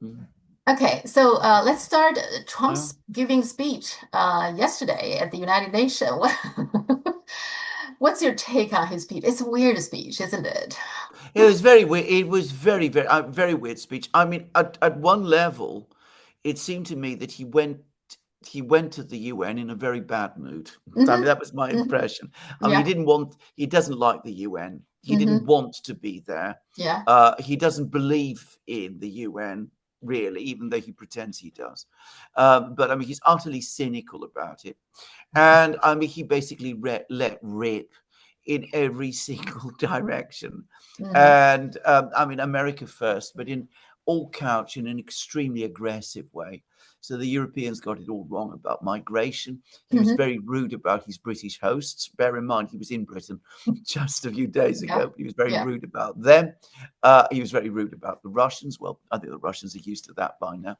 Mm. Okay, so let's start Yeah. Trump's giving speech yesterday at the United Nations. What's your take on his speech? It's a weird speech, isn't it? It was very weird. It was very weird speech. I mean, at one level, it seemed to me that he went to the UN in a very bad mood. I mean, Hmm. that was my Hmm. impression. I mean, Yeah. he doesn't like the UN. He didn't Hmm. want to be there. Yeah. He doesn't believe in the UN, really, even though he pretends he does. But I mean, he's utterly cynical about it. And I mean, he basically let rip in every single direction. Hmm. And I mean, America first, but in all couch in an extremely aggressive way. So the Europeans got it all wrong about migration. He was Hmm. very rude about his British hosts. Bear in mind, he was in Britain just a few days Yeah. ago, but he was very Yeah. rude about them. He was very rude about the Russians. Well, I think the Russians are used to that by now.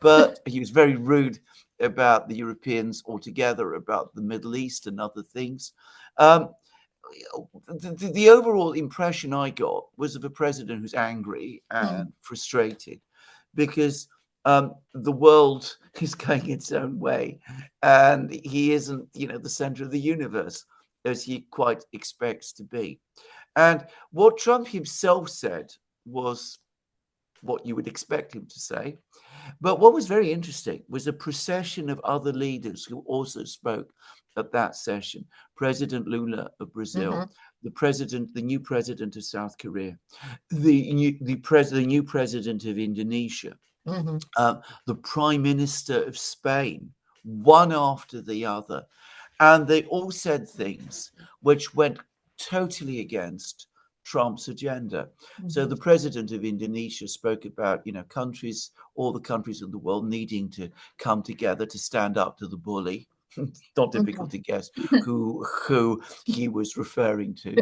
But he was very rude about the Europeans altogether, about the Middle East and other things. Um, the overall impression I got was of a president who's angry Mm. and frustrated because the world is going its own way, and he isn't, the center of the universe as he quite expects to be. And what Trump himself said was what you would expect him to say. But what was very interesting was a procession of other leaders who also spoke at that session. President Lula of Brazil, Hmm. the new president of South Korea, the new president of Indonesia, Hmm. the prime minister of Spain, one after the other. And they all said things which went totally against Trump's agenda. So Hmm. the president of Indonesia spoke about, countries, all the countries in the world needing to come together to stand up to the bully. Not difficult to guess who he was referring to.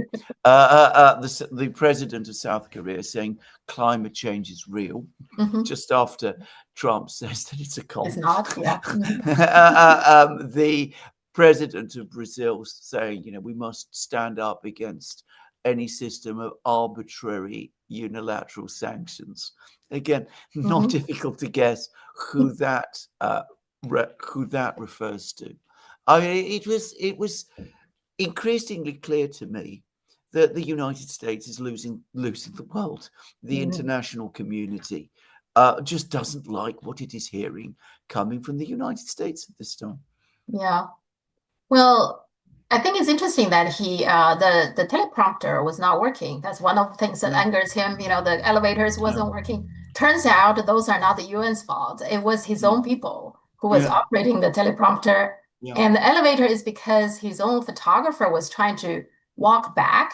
The president of South Korea saying climate change is real, Hmm. just after Trump says that it's a It's con. not. Yeah. Hmm. The president of Brazil saying, we must stand up against any system of arbitrary unilateral sanctions. Again, not Hmm. difficult to guess who that refers to. I mean, it was increasingly clear to me that the United States is losing the world. The Hmm. international community just doesn't like what it is hearing coming from the United States at this time. Yeah. Well, I think it's interesting that the teleprompter was not working. That's one of the things that Yeah, angers him. The elevators yeah, wasn't working. Turns out those are not the UN's fault. It was his yeah, own people who was yeah, operating the teleprompter. yeah. And the elevator is because his own photographer was trying to walk back.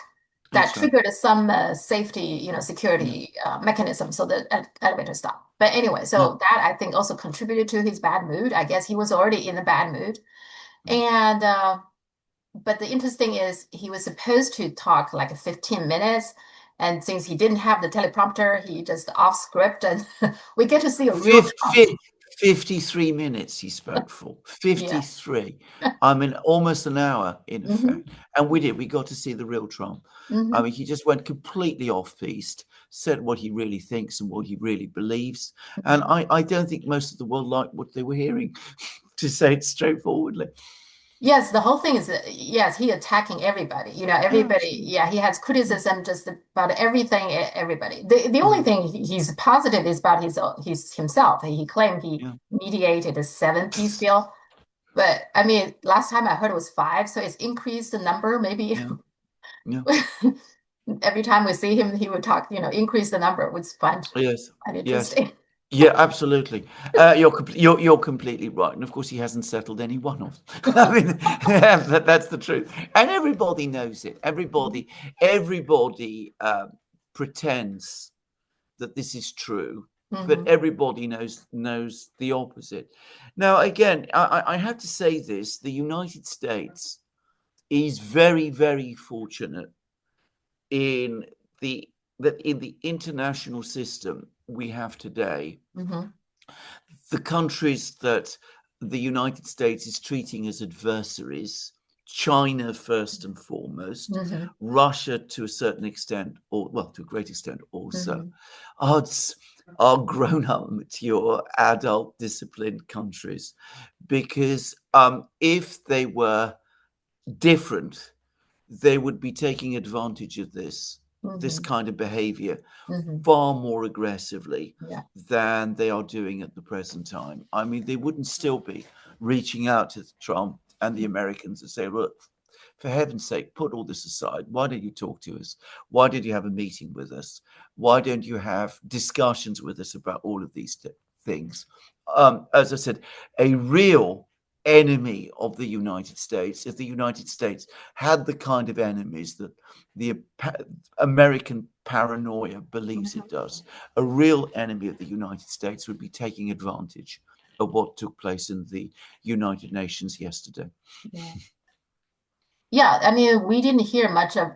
That That's right. triggered some safety, Yeah, security mechanism, so the elevator stopped. But anyway, yeah, so that I think also contributed to his bad mood. I guess he was already in a bad mood. yeah. And but the interesting is he was supposed to talk like 15 minutes. And since he didn't have the teleprompter, he just off script and we get to see a real Fif- Trump. fif- 53 minutes he spoke for. Yeah. 53. I mean, almost an hour in Hmm. effect. And we did. We got to see the real Trump. I Hmm. mean, he just went completely off piste, said what he really thinks and what he really believes. And Hmm. I don't think most of the world liked what they were hearing, to say it straightforwardly. Yes, the whole thing is yes, he attacking everybody. Everybody. Absolutely. Yeah, he has Mm, criticism just about everything, everybody. The only mm, thing he's positive is about his himself. He claimed he yeah, mediated a seven peace deal. But I mean, last time I heard it was five, so it's increased the number. Maybe yeah, yeah. every time we see him, he would talk, increase the number, which is fun Yes, and yes. interesting. Yeah, absolutely. You're completely right, and of course he hasn't settled any one of them. I mean, that's the truth, and everybody knows it. Everybody pretends that this is true, but Hmm. everybody knows the opposite. Now, again, I have to say this: the United States is very, very fortunate in the in the international system we have today. Hmm. The countries that the United States is treating as adversaries, China first and foremost, Hmm. Russia to a certain extent, or well, to a great extent also, Hmm. are are grown up, mature, adult, disciplined countries. Because if they were different, they would be taking advantage of this Hmm. kind of behavior Hmm. far more aggressively Yeah. than they are doing at the present time. I mean, they wouldn't still be reaching out to Trump and the Americans and say, look, for heaven's sake, put all this aside. Why don't you talk to us? Why did you have a meeting with us? Why don't you have discussions with us about all of these things? As I said, a real enemy of the United States, if the United States had the kind of enemies that the American paranoia believes it Hmm. does, a real enemy of the United States would be taking advantage of what took place in the United Nations yesterday. Yeah. Yeah, I mean, we didn't hear much of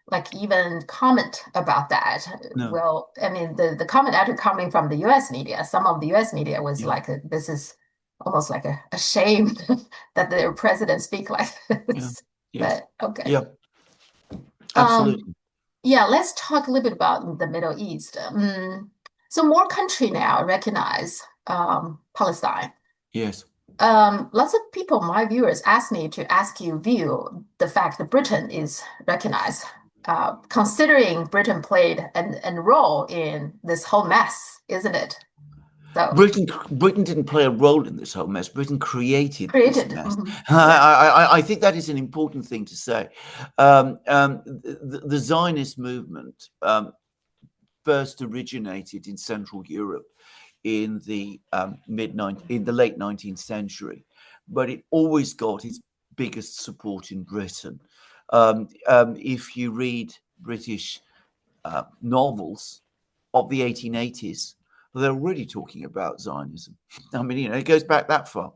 like even comment about that. No, Well, I mean, the comment actually coming from the US media, some of the US media was yeah, like, this is almost like a shame that their president speak like yeah, this. yes, But okay. yeah, Um, absolutely, yeah, let's talk a little bit about the Middle East. So more country now recognize Palestine. yes. Lots of people, my viewers, ask me to ask you view the fact that Britain is recognized, considering Britain played an role in this whole mess, isn't it? So Britain didn't play a role in this whole mess. Britain created this created. mess. Mhm. Yeah. I think that is an important thing to say. The Zionist movement first originated in Central Europe in the in the late 19th century, but it always got its biggest support in Britain. If you read British novels of the 1880s, they're already talking about Zionism. I mean, it goes back that far.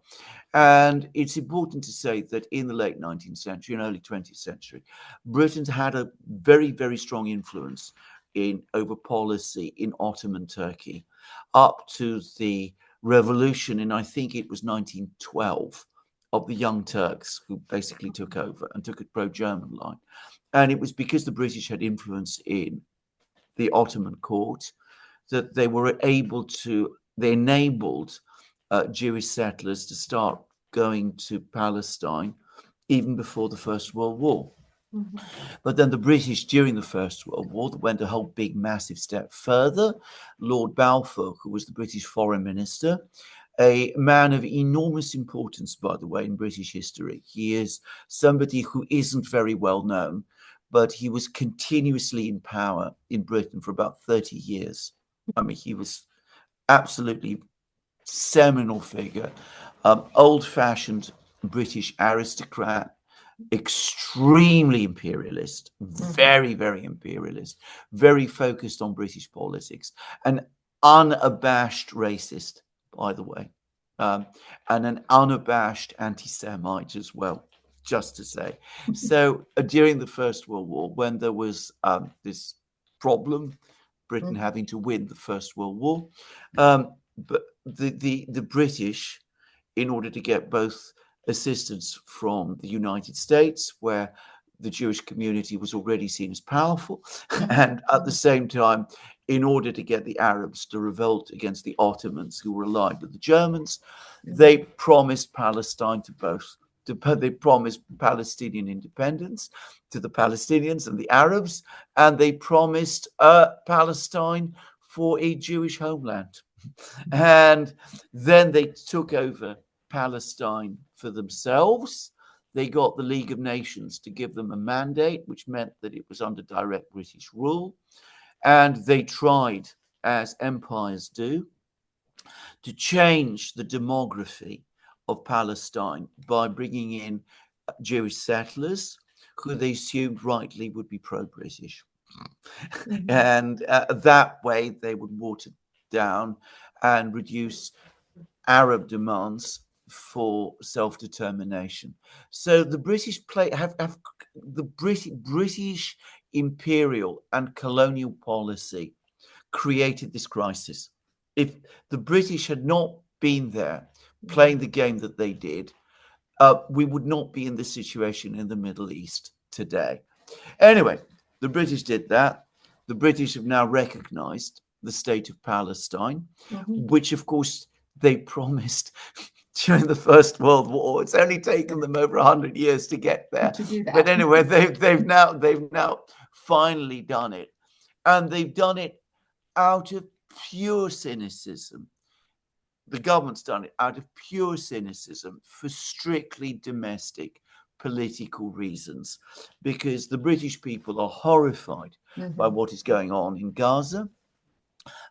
And it's important to say that in the late 19th century and early 20th century, Britain's had a very, very strong influence in over policy in Ottoman Turkey up to the revolution in, I think it was 1912, of the Young Turks, who basically took over and took a pro-German line. And it was because the British had influence in the Ottoman court that they enabled Jewish settlers to start going to Palestine even before the First World War. Mhm. But then the British, during the First World War, went a whole big, massive step further. Lord Balfour, who was the British Foreign Minister, a man of enormous importance, by the way, in British history. He is somebody who isn't very well known, but he was continuously in power in Britain for about 30 years. I mean, he was absolutely seminal figure, old-fashioned British aristocrat, extremely imperialist, Mhm. very, very imperialist, very focused on British politics, an unabashed racist, by the way, um, and an unabashed anti Semite as well, just to say. So during the First World War, when there was this problem, Britain Mhm. having to win the First World War, but the British, in order to get both assistance from the United States, where the Jewish community was already seen as powerful, Mhm. and at the Mhm. same time, in order to get the Arabs to revolt against the Ottomans, who were allied with the Germans, they Mhm. promised Palestine to both. They promised Palestinian independence to the Palestinians and the Arabs, and they promised Palestine for a Jewish homeland. And then they took over Palestine for themselves. They got the League of Nations to give them a mandate, which meant that it was under direct British rule. And they tried, as empires do, to change the demography of Palestine by bringing in Jewish settlers who they assumed rightly would be pro British. Mhm. And that way they would water down and reduce Arab demands for self-determination. So the British have the British imperial and colonial policy created this crisis. If the British had not been there playing the game that they did, we would not be in this situation in the Middle East today. Anyway, the British did that. The British have now recognized the state of Palestine, Mm-hmm. which of course they promised during the First World War. It's only taken them over 100 years to get there. To do But that. anyway, they've now finally done it. And they've done it out of pure cynicism. The government's done it out of pure cynicism for strictly domestic political reasons, because the British people are horrified by what is going on in Gaza.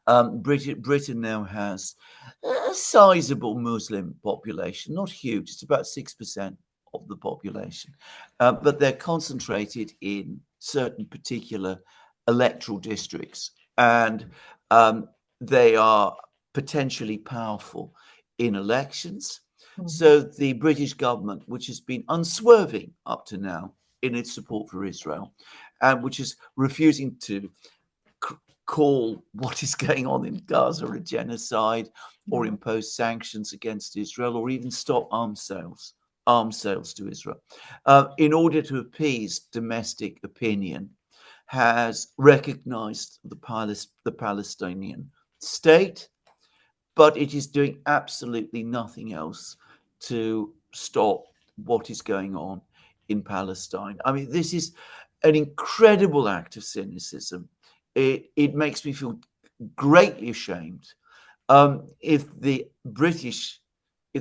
Britain now has a sizable Muslim population, not huge, it's about 6% of the population, but they're concentrated in certain particular electoral districts, and they are potentially powerful in elections. So the British government, which has been unswerving up to now in its support for Israel, and which is refusing to call what is going on in Gaza a genocide, or impose sanctions against Israel, or even stop arms sales to Israel, in order to appease domestic opinion, has recognized the Palestinian state, but it is doing absolutely nothing else to stop what is going on in Palestine. I mean, this is an incredible act of cynicism. It makes me feel greatly ashamed. If the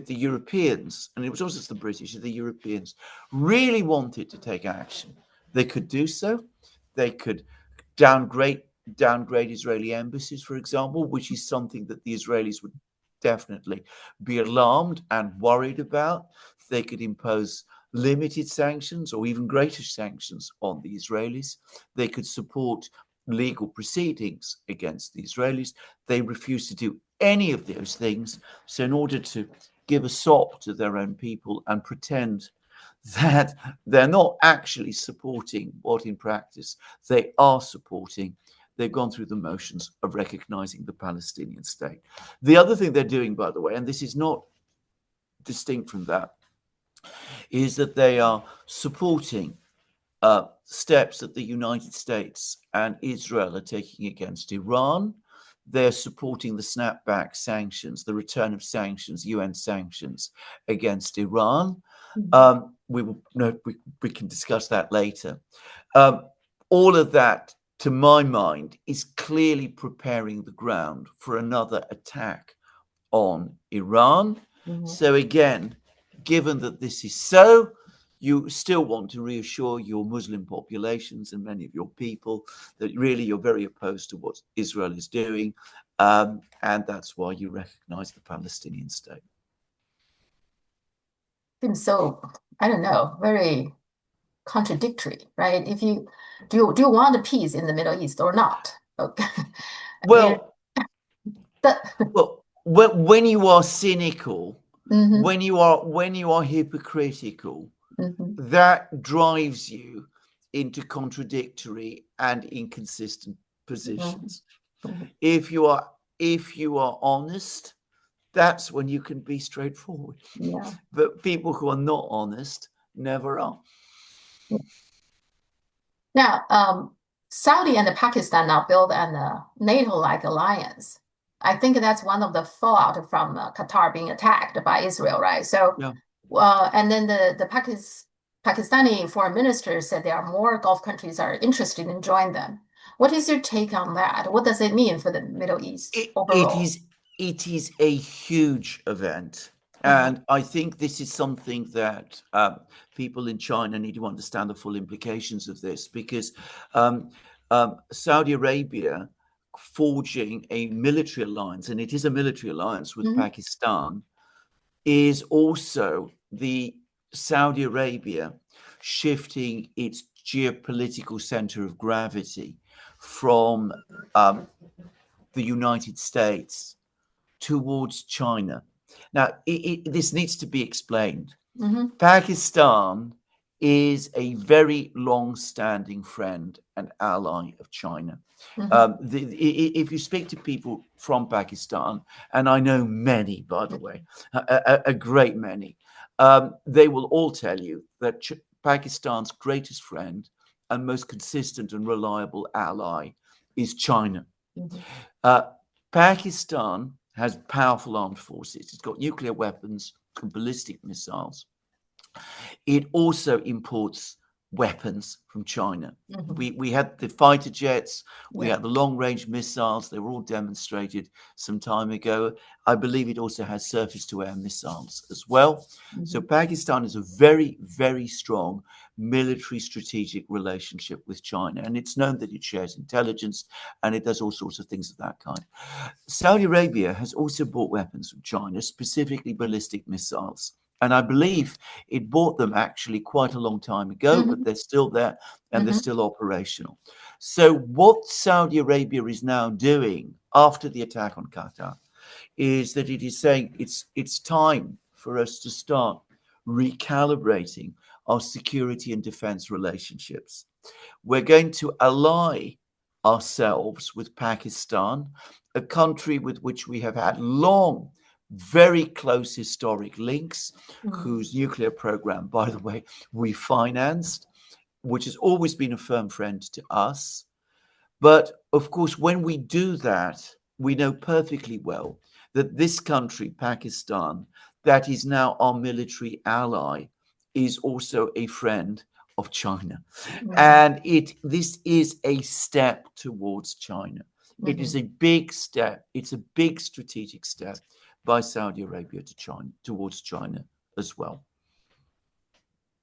Europeans, and it was also the British, if the Europeans really wanted to take action, they could do so. They could downgrade Israeli embassies, for example, which is something that the Israelis would definitely be alarmed and worried about. They could impose limited sanctions or even greater sanctions on the Israelis. They could support legal proceedings against the Israelis. They refuse to do any of those things. So in order to give a sop to their own people and pretend that they're not actually supporting what in practice they are supporting, they've gone through the motions of recognizing the Palestinian state. The other thing they're doing, by the way, and this is not distinct from that, is that they are supporting steps that the United States and Israel are taking against Iran. They're supporting the snapback sanctions, the return of sanctions, UN sanctions against Iran. We can discuss that later. All of that, to my mind, is clearly preparing the ground for another attack on Iran. So again, given that this is so, you still want to reassure your Muslim populations and many of your people that really you're very opposed to what Israel is doing, and that's why you recognize the Palestinian state. Seems so, I don't know, very contradictory, right? If you do you want a peace in the Middle East or not? Okay. Well, that, well, when you are cynical, Mhm, when you are hypocritical, mhm, that drives you into contradictory and inconsistent positions. mhm. If you are honest, that's when you can be straightforward. Yeah. But people who are not honest never are. Now, Saudi and Pakistan now build an NATO-like alliance. I think that's one of the fallout from Qatar being attacked by Israel, right? So, Yeah. and then the Pakistani foreign minister said there are more Gulf countries are interested in joining them. What is your take on that? What does it mean for the Middle East overall? It is a huge event. Uh-huh. And I think this is something that people in China need to understand the full implications of this, because Saudi Arabia forging a military alliance, and it is a military alliance with Mhm. Pakistan, is also the Saudi Arabia shifting its geopolitical center of gravity from the United States towards China. Now, this needs to be explained. Mhm. Pakistan is a very long-standing friend and ally of China. Mhm. If you speak to people from Pakistan, and I know many, by the way, a great many, they will all tell you that Pakistan's greatest friend and most consistent and reliable ally is China. Mhm. Uh, Pakistan has powerful armed forces. It's got nuclear weapons and ballistic missiles. It also imports weapons from China. Mhm. We had the fighter jets, we Yeah. had the long range missiles, they were all demonstrated some time ago. I believe it also has surface to air missiles as well. So Mhm. Pakistan has a very, very strong military strategic relationship with China. And it's known that it shares intelligence and it does all sorts of things of that kind. Saudi Arabia has also bought weapons from China, specifically ballistic missiles. And I believe it bought them actually quite a long time ago, but Mhm. they're still there and they're Mhm. still operational. So, what Saudi Arabia is now doing after the attack on Qatar is that it is saying it's time for us to start recalibrating our security and defense relationships. We're going to ally ourselves with Pakistan, a country with which we have had long, very close historic links, Mhm. whose nuclear program, by the way, we financed, which has always been a firm friend to us. But of course, when we do that, we know perfectly well that this country, Pakistan, that is now our military ally, is also a friend of China. Mhm. And this is a step towards China. It is Mhm. a big step. It's a big strategic step by Saudi Arabia to China towards China as well.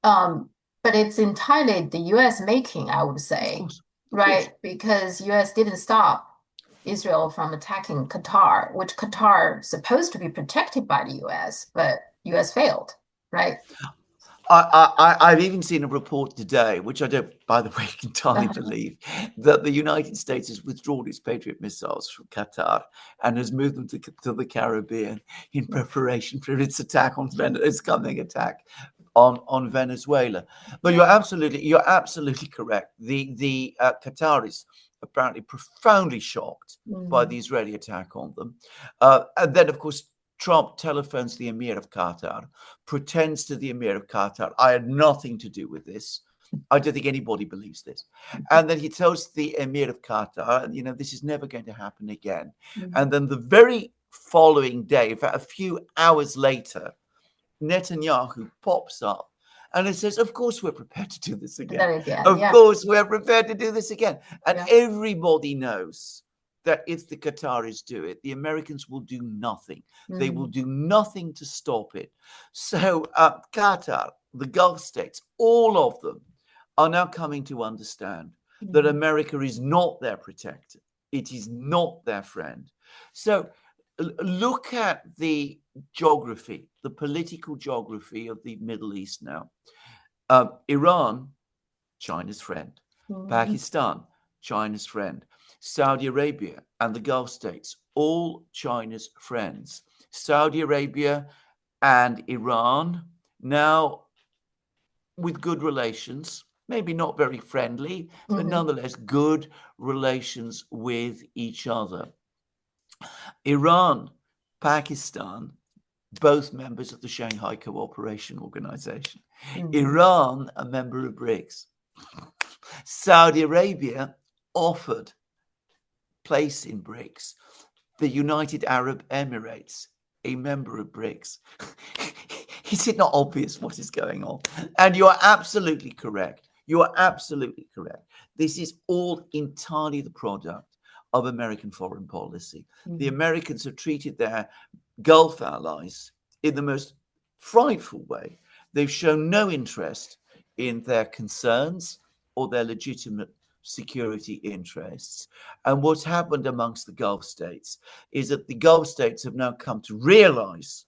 Um, but it's entirely the US making, I would Of say, course, of course. right? Because US didn't stop Israel from attacking Qatar, which Qatar supposed to be protected by the US, but US failed, right? I've even seen a report today, which I don't, by the way, entirely believe, that the United States has withdrawn its Patriot missiles from Qatar and has moved them to the Caribbean in preparation for its attack on its coming attack on Venezuela. But you're absolutely correct. The Qataris apparently profoundly shocked by Mhm. the Israeli attack on them, and then of course Trump telephones the Emir of Qatar, pretends to the Emir of Qatar, I had nothing to do with this. I don't think anybody believes this. And then he tells the Emir of Qatar, this is never going to happen again. Mhm. And then the very following day, in fact, a few hours later, Netanyahu pops up and it says, of course, we're prepared to do this And again. then again, Of yeah, course, we're prepared to do this again. And yeah. everybody knows that if the Qataris do it, the Americans will do nothing. They will Mhm. do nothing to stop it. So, Qatar, the Gulf states, all of them are now coming to understand that Mhm. America is not their protector. It is not their friend. So, look at the geography, the political geography of the Middle East now. Iran, China's friend. Mhm. Pakistan, China's friend. Saudi Arabia and the Gulf states, all China's friends. Saudi Arabia and Iran now with good relations, maybe not very friendly, but Mhm. nonetheless good relations with each other. Iran, Pakistan, both members of the Shanghai Cooperation Organization. Mhm. Iran, a member of BRICS. Saudi Arabia offered place in BRICS. The United Arab Emirates, a member of BRICS. Is it not obvious what is going on? And you are absolutely correct. You are absolutely correct. This is all entirely the product of American foreign policy. The Mhm. Americans have treated their Gulf allies in the most frightful way. They've shown no interest in their concerns or their legitimate security interests. And what's happened amongst the Gulf states is that the Gulf states have now come to realize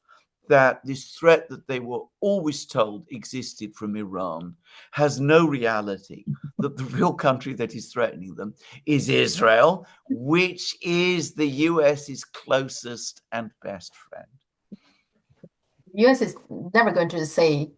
that this threat that they were always told existed from Iran has no reality, that the real country that is threatening them is Israel, which is the US's closest and best friend. US is never going to say,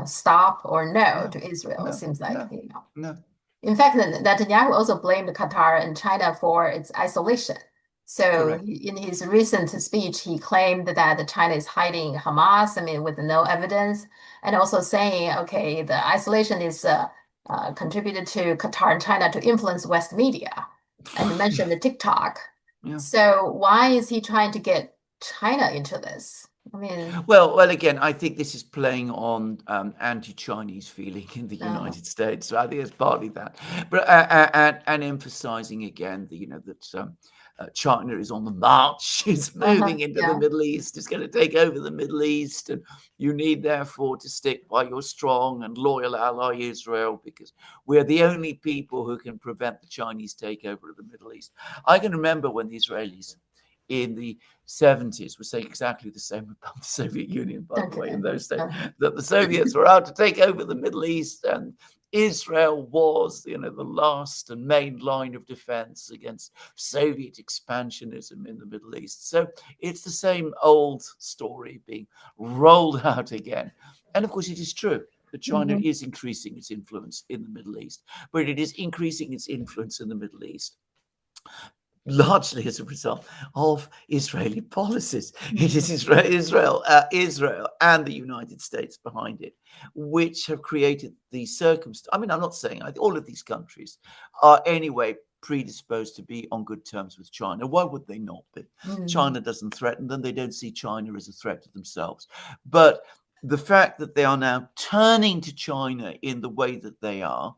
stop or no No, to Israel, it no, seems like, no, no. In fact, Netanyahu also blamed Qatar and China for its isolation. So Correct. in his recent speech, he claimed that China is hiding Hamas, with no evidence, and also saying, okay, the isolation is contributed to Qatar and China to influence West media, and mentioned the TikTok. Yeah. So why is he trying to get China into this? I mean, Well, again, I think this is playing on anti-Chinese feeling in the uh, United States. So I think it's partly that, but and emphasizing again, that China is on the march, is moving into the yeah. Middle East, is going to take over the Middle East, and you need therefore to stick by your strong and loyal ally Israel, because we're the only people who can prevent the Chinese takeover of the Middle East. I can remember when the Israelis in the 70s were saying exactly the same about the Soviet Union, by the way, Okay. in those days, Uh-huh. that the Soviets were out to take over the Middle East, and Israel was, the last and main line of defense against Soviet expansionism in the Middle East. So it's the same old story being rolled out again. And of course, it is true that China Mhm. is increasing its influence in the Middle East, but it is increasing its influence in the Middle East largely as a result of Israeli policies. It is Mhm. Israel and the United States behind it, which have created the circumstance. I mean, I'm not saying all of these countries are anyway predisposed to be on good terms with China. Why would they not be? Mhm. China doesn't threaten them. They don't see China as a threat to themselves. But the fact that they are now turning to China in the way that they are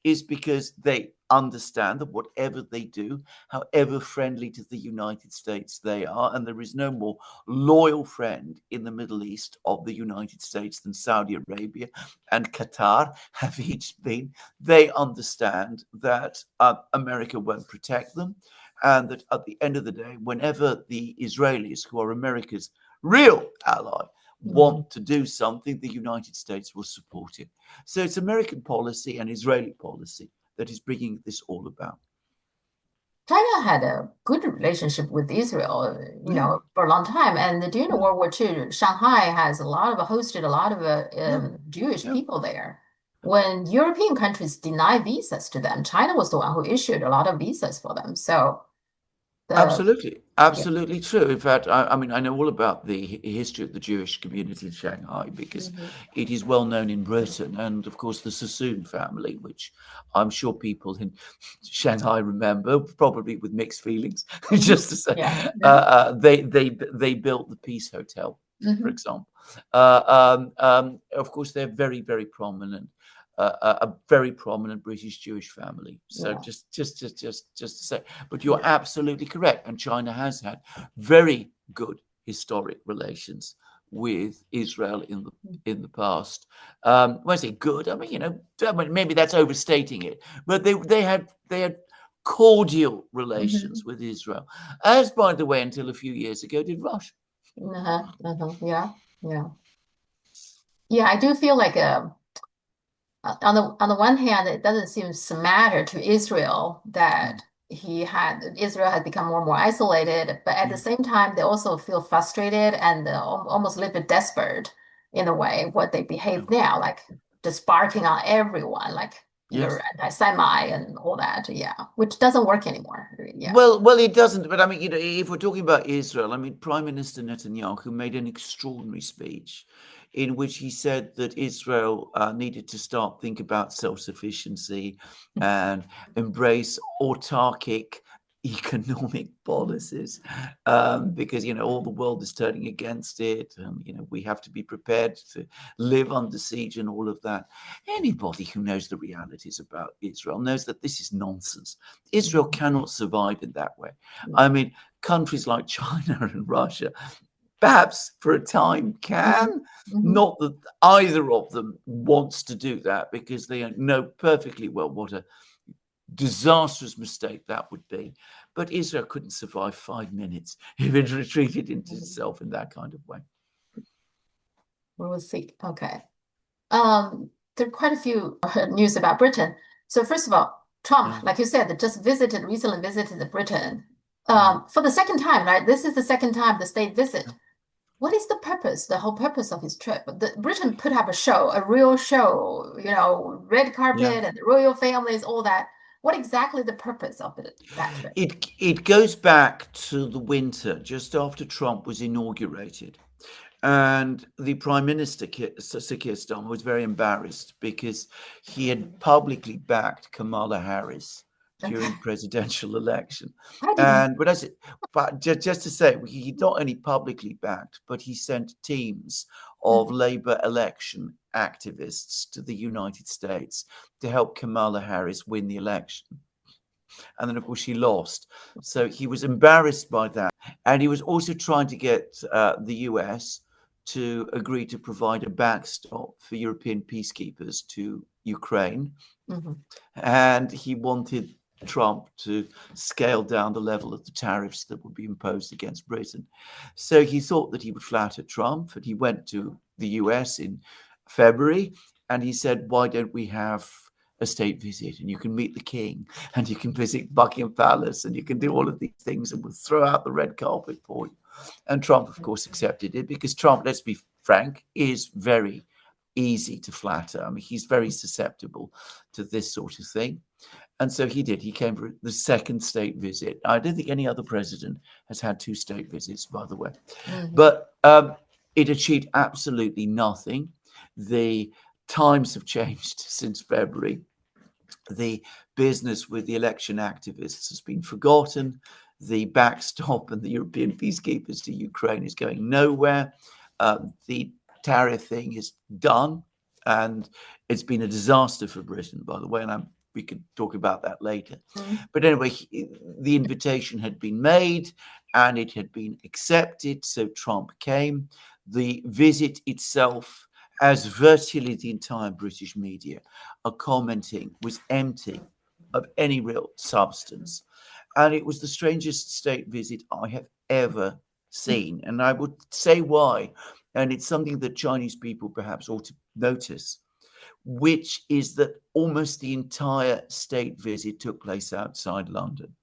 is because they understand that whatever they do, however friendly to the United States they are, and there is no more loyal friend in the Middle East of the United States than Saudi Arabia and Qatar have each been. They understand that America won't protect them, and that at the end of the day, whenever the Israelis, who are America's real ally, Mhm. want to do something, the United States will support it. So it's American policy and Israeli policy that is bringing this all about. China had a good relationship with Israel, Yeah, for a long time. And during the yeah, World War II, Shanghai has hosted a lot of yeah, Jewish yeah. people there. When European countries denied visas to them, China was the one who issued a lot of visas for them. So the Absolutely, yeah. absolutely true. In fact, I mean, I know all about the history of the Jewish community in Shanghai because Mhm. it is well known in Britain, and of course the Sassoon family, which I'm sure people in Shanghai remember, probably with mixed feelings. Mhm. Just to say, Yeah. Yeah. they built the Peace Hotel, for Hmm. example. Of course, they're very prominent. A very prominent British Jewish family. So Yeah. just to say, but you're Yeah. absolutely correct. And China has had very good historic relations with Israel in the past. When I say good, I mean, maybe that's overstating it, but they had cordial Hmm. relations with Israel, as by the way, until a few years ago did Russia. Uh-huh. Uh-huh. Yeah. Yeah. Yeah. I do feel like on the one hand, it doesn't seem to matter to Israel that Mm, Israel had become more and more isolated, but at the yeah. same time, they also feel frustrated and almost a little bit desperate in a way what they Yeah. behave now, like just barking on everyone, like you're Yes. anti-Semite and all that. Yeah, which doesn't work anymore. Yeah. Well, it doesn't. But I mean, if we're talking about Israel, I mean, Prime Minister Netanyahu made an extraordinary speech in which he said that Israel needed to start think about self-sufficiency and embrace autarkic economic policies, because all the world is turning against it, and we have to be prepared to live under siege and all of that. Anybody who knows the realities about Israel knows that this is nonsense. Israel Mhm. cannot survive in that way. I mean, countries like China and Russia, perhaps for a time Mhm. can. Mhm. Not that either of them wants to do that, because they know perfectly well what a disastrous mistake that would be. But Israel couldn't survive 5 minutes if it retreated into Mhm. itself in that kind of way. We'll see. Okay. There are quite a few news about Britain. So first of all, Trump, Yeah. like you said, just recently visited Britain Mm. for the second time, right? This is the second time the state Yeah. visit. What is the purpose, the whole purpose of his trip? Britain put up a show, a real show, red Yeah. carpet and the royal families, all that. What exactly the purpose of that trip? It goes back to the winter just after Trump was inaugurated. And the Prime Minister, Sir Keir Starmer, was very embarrassed because he had publicly backed Kamala Harris during the presidential election. I didn't. And but just to say, he not only publicly backed, but he sent teams of Labour election activists to the United States to help Kamala Harris win the election. And then, of course, she lost. So he was embarrassed by that. And he was also trying to get the US to agree to provide a backstop for European peacekeepers to Ukraine. And he wanted Trump to scale down the level of the tariffs that would be imposed against Britain. So he thought that he would flatter Trump, and he went to the US in February, and he said, why don't we have a state visit, and you can meet the king, and you can visit Buckingham Palace, and you can do all of these things, and we'll throw out the red carpet for you. And Trump, of course, accepted it, because Trump, let's be frank, is very easy to flatter. I mean, he's very susceptible to this sort of thing. And so he did. He came for the second state visit. I don't think any other president has had 2 state visits, by the way. But it achieved absolutely nothing. The times have changed since February. The business with the election activists has been forgotten. The backstop and the European peacekeepers to Ukraine is going nowhere. The tariff thing is done, and it's been a disaster for Britain, by the way, and we could talk about that later. But anyway, the invitation had been made and it had been accepted, so Trump came. The visit itself, as virtually the entire British media are commenting, was empty of any real substance. And it was the strangest state visit I have ever seen. And I would say why. And it's something that Chinese people perhaps ought to notice, which is that almost the entire state visit took place outside London.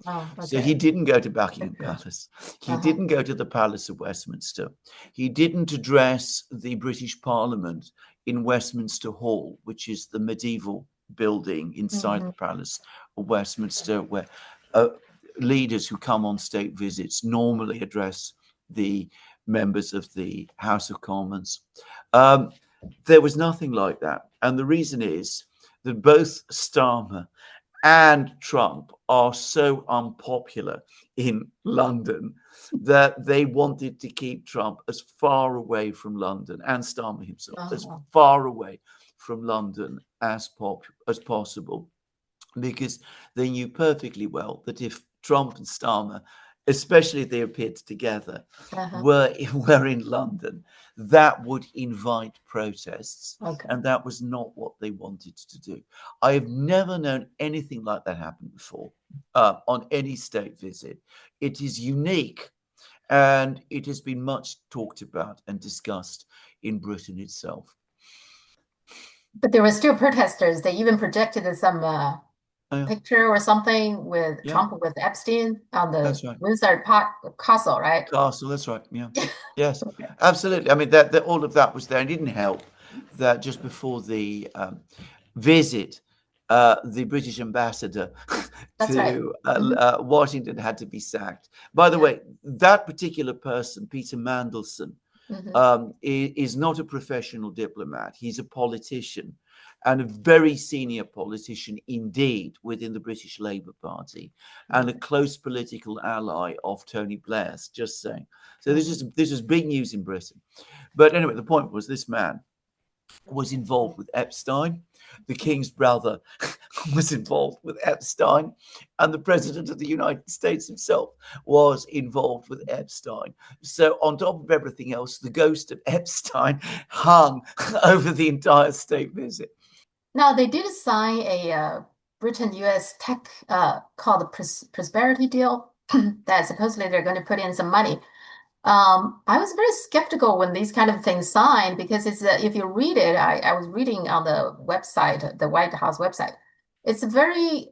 Oh, okay. So he didn't go to Buckingham Palace. He didn't go to the Palace of Westminster. He didn't address the British Parliament in Westminster Hall, which is the medieval building inside the Palace of Westminster, where leaders who come on state visits normally address the members of the House of Commons. There was nothing like that. And the reason is that both Starmer and Trump are so unpopular in London that they wanted to keep Trump as far away from London, and Starmer himself, as far away from London as possible, because they knew perfectly well that if Trump and Starmer, especially if they appeared together, were in London, that would invite protests. And that was not what they wanted to do. I have never known anything like that happen before on any state visit. It is unique, and it has been much talked about and discussed in Britain itself. But there were still protesters. They even projected some picture or something with Trump with Epstein on the Windsor Castle, right? Castle, that's right. Yeah. Yes, absolutely. I mean, that all of that was there. It didn't help that just before the visit, the British ambassador to Washington had to be sacked. By the way, that particular person, Peter Mandelson, is not a professional diplomat. He's a politician, and a very senior politician indeed within the British Labour Party, and a close political ally of Tony Blair's, just saying. So this is big news in Britain. But anyway, the point was this man was involved with Epstein. The king's brother was involved with Epstein, and the president of the United States himself was involved with Epstein. So on top of everything else, the ghost of Epstein hung over the entire state visit. Now, they did sign a Britain-US tech called the Prosperity Deal that supposedly they're going to put in some money. I was very skeptical when these kind of things signed, because it's if you read it, I was reading on the website, the White House website. It's very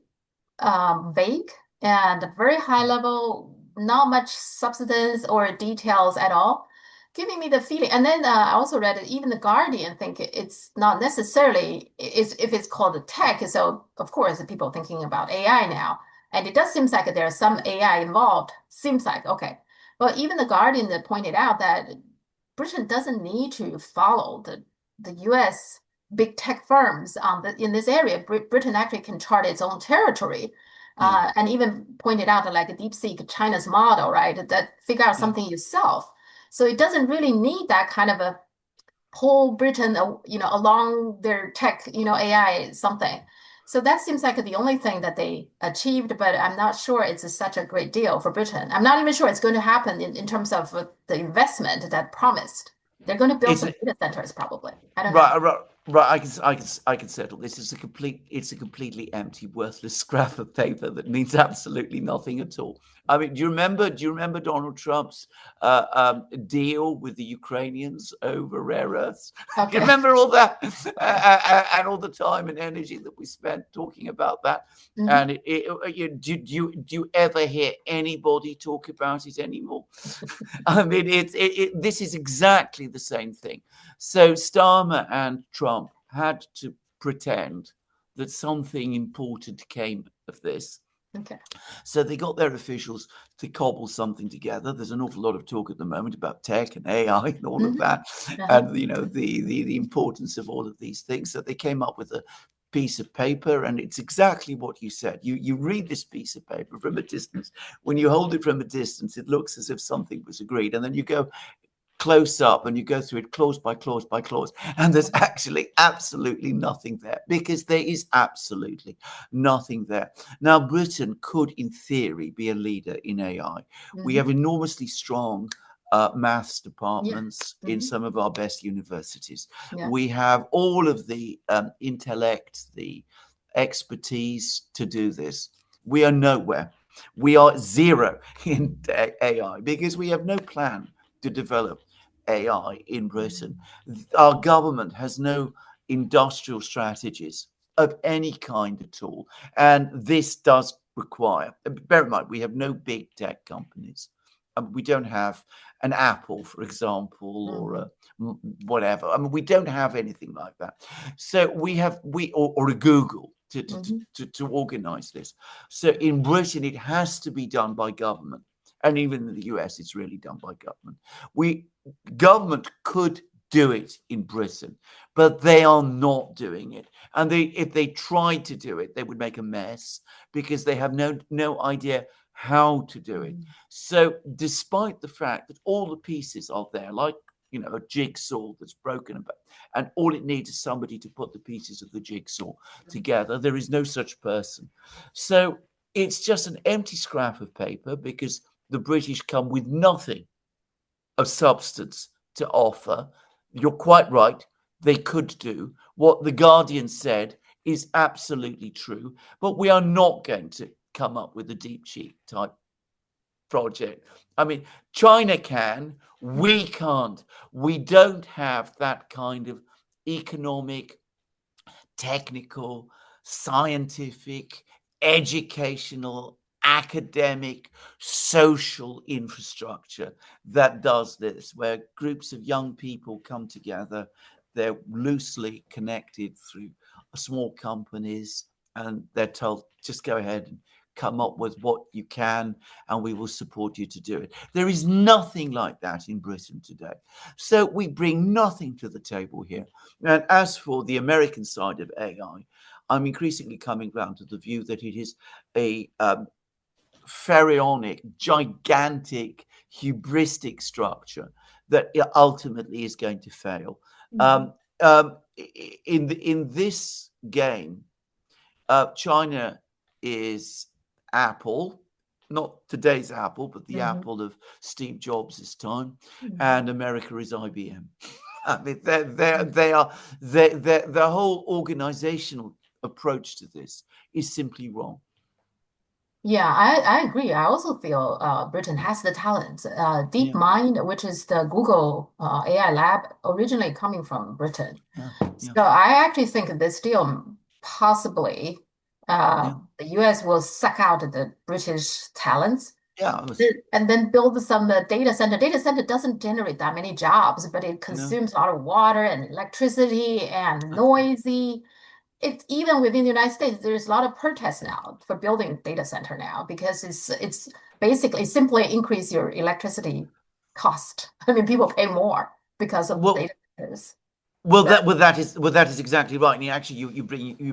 vague and very high level, not much substance or details at all, giving me the feeling. And then I also read it, even the Guardian think it's not necessarily, if it's called a tech. So of course, people thinking about AI now, and it does seem like there's some AI involved. Seems like, okay. But even the Guardian that pointed out that Britain doesn't need to follow the US big tech firms in this area. Britain actually can chart its own territory. Yeah. And even pointed out like DeepSeek, China's model, right? That figure out Yeah. something yourself. So it doesn't really need that kind of a pull Britain, along their tech, AI something. So that seems like the only thing that they achieved, but I'm not sure it's such a great deal for Britain. I'm not even sure it's going to happen in terms of the investment that promised. They're going to build It's some data centers probably. I don't know. right, right, right. I can settle this. It's a completely empty, worthless scrap of paper that means absolutely nothing at all. I mean, do you remember Donald Trump's deal with the Ukrainians over rare earths? Do you Okay. remember all that and all the time and energy that we spent talking about that? Hmm. And do you ever hear anybody talk about it anymore? I mean, this is exactly the same thing. So Starmer and Trump had to pretend that something important came of this. Okay. So they got their officials to cobble something together. There's an awful lot of talk at the moment about tech and AI and all of Hmm. that, Uh-huh. and the importance of all of these things. So they came up with a piece of paper, and it's exactly what you said. You read this piece of paper from a distance. When you hold it from a distance, it looks as if something was agreed, and then you go close up and you go through it clause by clause by clause, and there's actually absolutely nothing there, because there is absolutely nothing there. Now, Britain could in theory be a leader in AI. We Hmm. have enormously strong maths Yeah. departments in Hmm. some of our best universities. Yeah. We have all of the intellect, the expertise to do this. We are nowhere. We are zero in AI because we have no plan to develop AI in Britain. Our government has no industrial strategies of any kind at all. And this does require, bear in mind, we have no big tech companies. We don't have an Apple, for example, or Hmm. a whatever. I mean, we don't have anything like that. So or a Google Hmm. to organize this. So in Britain, it has to be done by government. And even in the US, it's really done by government. We Government could do it in Britain, but they are not doing it. And if they tried to do it, they would make a mess because they have no idea how to do it. So, despite the fact that all the pieces are there, like a jigsaw that's broken about, and all it needs is somebody to put the pieces of the jigsaw together, there is no such person. So, it's just an empty scrap of paper because the British come with nothing of substance to offer. You're quite right. They could do what the Guardian said is absolutely true, but we are not going to come up with a deep cheat type project. I mean, China can, we can't. We don't have that kind of economic, technical, scientific, educational, academic, social infrastructure that does this, where groups of young people come together. They're loosely connected through small companies, and they're told, just go ahead and come up with what you can, and we will support you to do it. There is nothing like that in Britain today. So we bring nothing to the table here. And as for the American side of AI, I'm increasingly coming round to the view that it is a pharaonic, gigantic, hubristic structure that ultimately is going to fail. Hmm. Um, in this game, China is Apple, not today's Apple, but the Hmm. Apple of Steve Jobs' time, Hmm. and America is IBM. I mean, their whole organizational approach to this is simply wrong. Yeah, I agree. I also feel Britain has the talent. Yeah, DeepMind, which is the Google AI lab, originally coming from Britain. yeah, yeah, So I actually think this deal possibly yeah, the US will suck out the British talents yeah. I was, and then build some data center. Data center doesn't generate that many jobs, but it no, consumes a lot of water and electricity and noisy. It's even within the United States, there's a lot of protests now for building data center now because it's basically simply increase your electricity cost. I mean, people pay more because of well, data centers. Well, That, that is exactly right. And actually, you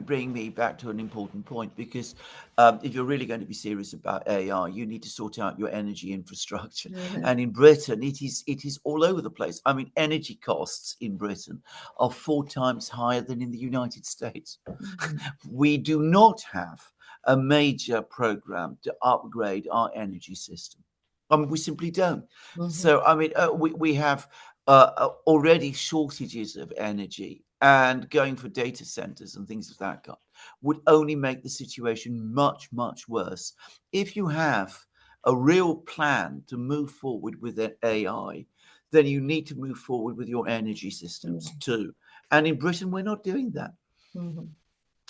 bring me back to an important point, because if you're really going to be serious about AI, you need to sort out your energy infrastructure. mhm, And in Britain, it is all over the place. I mean, energy costs in Britain are 4 times higher than in the United States. mhm, We do not have a major program to upgrade our energy system. I mean, we simply don't. mhm, So, I mean, we have already shortages of energy, and going for data centers and things of that kind would only make the situation much, much worse. If you have a real plan to move forward with AI, then you need to move forward with your energy systems mhm, too. And in Britain, we're not doing that. mhm,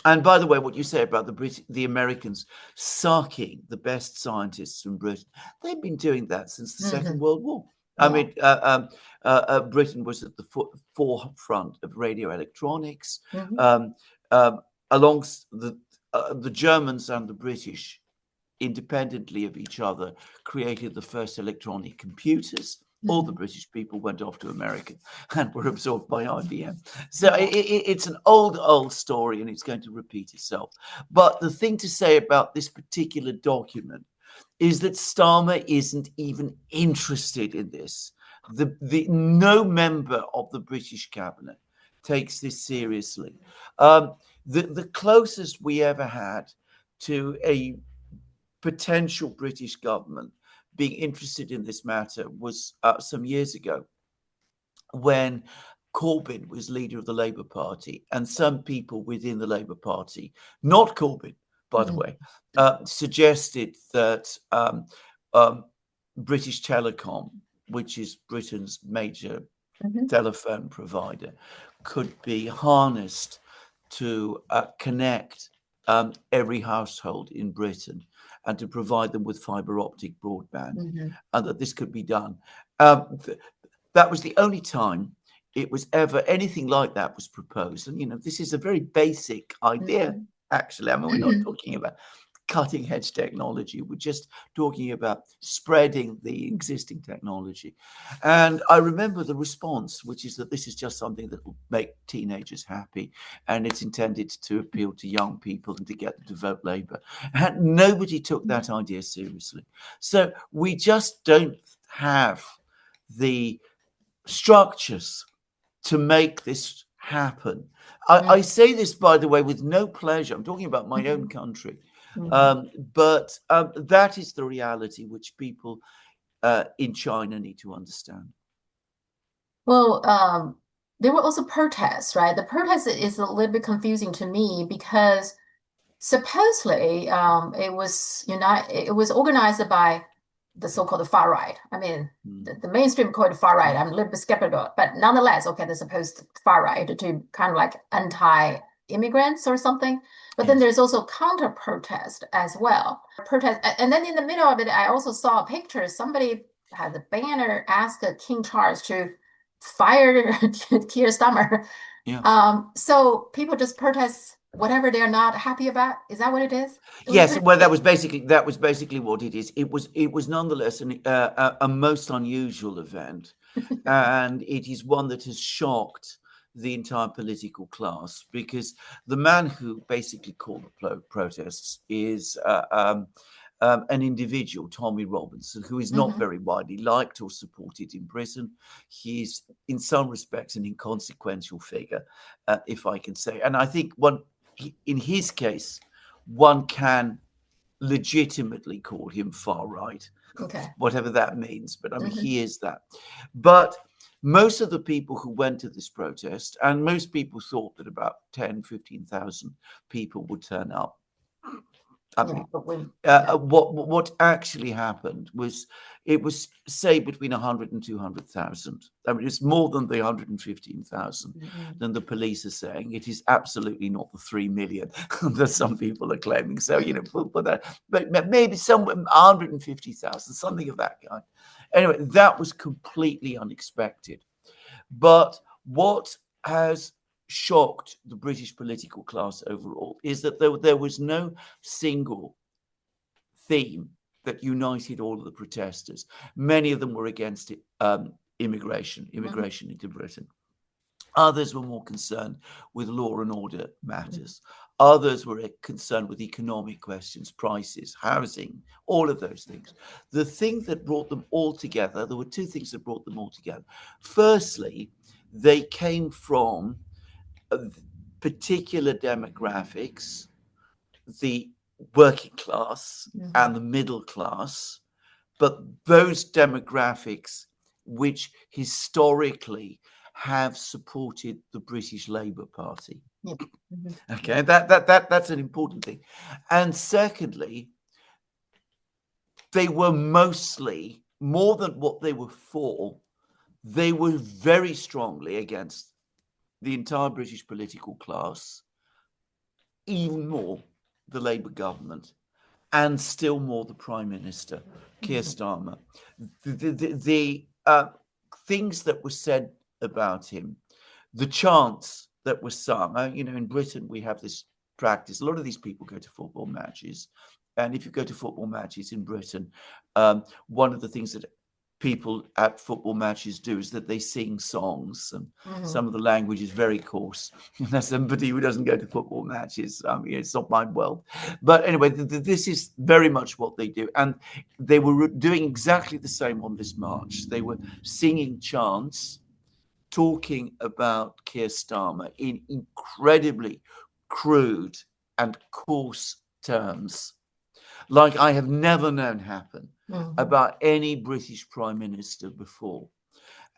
And by the way, what you say about the Americans sucking the best scientists from Britain, they've been doing that since the Second mhm. World War. I Yeah. mean, Britain was at the forefront of radio electronics. Mhm, Um, Along the Germans and the British, independently of each other, created the first electronic computers. All the mhm. British people went off to America and were absorbed by IBM. So Yeah. it's an old story, and it's going to repeat itself. But the thing to say about this particular document is that Starmer isn't even interested in this. No member of the British cabinet takes this seriously. The closest we ever had to a potential British government being interested in this matter was some years ago, when Corbyn was leader of the Labour Party, and some people within the Labour Party, not Corbyn, by the Mhm, way, suggested that um, British Telecom, which is Britain's major mhm, telephone provider, could be harnessed to connect every household in Britain and to provide them with fiber optic broadband, mhm, and that this could be done. Um, that was the only time it was ever anything like that was proposed. And, this is a very basic idea, mhm, actually. I mean, we're not mhm, talking about cutting edge technology. We're just talking about spreading the existing technology. And I remember the response, which is that this is just something that will make teenagers happy, and it's intended to appeal to young people and to get them to vote Labour. And nobody took that idea seriously. So we just don't have the structures to make this happen. I mhm, say this, by the way, with no pleasure. I'm talking about my own mhm, country. mhm. But that is the reality which people in China need to understand. Well, there were also protests, right? The protest is a little bit confusing to me because supposedly it was organized by the so-called far right. I mean, Mm. the mainstream called far right. Yeah. I'm a little bit skeptical, but nonetheless, okay, they're supposed far right to kind of like anti-immigrants or something. But then Yes. there's also counter protest as well. Protest, and then in the middle of it, I also saw a picture. Somebody had a banner asked King Charles to fire Keir Starmer. Yeah. So people just protest whatever they're not happy about. Is that what it is? It was Yes. pretty. Well, that was basically what it is. It was nonetheless a most unusual event, and it is one that has shocked the entire political class, because the man who basically called the protests is an individual, Tommy Robinson, who is not Mhm, very widely liked or supported in Britain. He's, in some respects, an inconsequential figure, if I can say. And I think in his case, one can legitimately call him far right, okay. whatever that means. But I mean, Mhm, he is that. But most of the people who went to this protest, and most people thought that about 10, 15,000 people would turn up. I yeah, mean, but yeah. what actually happened was, it was, say, between 100 and 200,000. I mean, it's more than the 115,000 Mhm, than the police are saying. It is absolutely not the 3 million that some people are claiming. So, mhm, put that, but maybe somewhere 150,000, something of that kind. Anyway, that was completely unexpected. But what has shocked the British political class overall is that there was no single theme that united all of the protesters. Many of them were against it, immigration mhm, into Britain. Others were more concerned with law and order matters. Others were concerned with economic questions, prices, housing, all of those things. The thing that brought them all together, there were two things that brought them all together. Firstly, they came from particular demographics, the working class and the middle class, but those demographics which historically have supported the British Labour Party. Okay, that's an important thing. And secondly, they were mostly, more than what they were for, they were very strongly against the entire British political class, even more the Labour government, and still more the Prime Minister, Keir Starmer. The things that were said about him, the chants that were sung, in Britain we have this practice. A lot of these people go to football matches. And if you go to football matches in Britain, one of the things that people at football matches do is that they sing songs, and some of the language is very coarse. As somebody who doesn't go to football matches, it's not my world. But anyway, this is very much what they do, and they were doing exactly the same on this march. They were singing chants, talking about Keir Starmer in incredibly crude and coarse terms, like I have never known happen about any British Prime Minister before.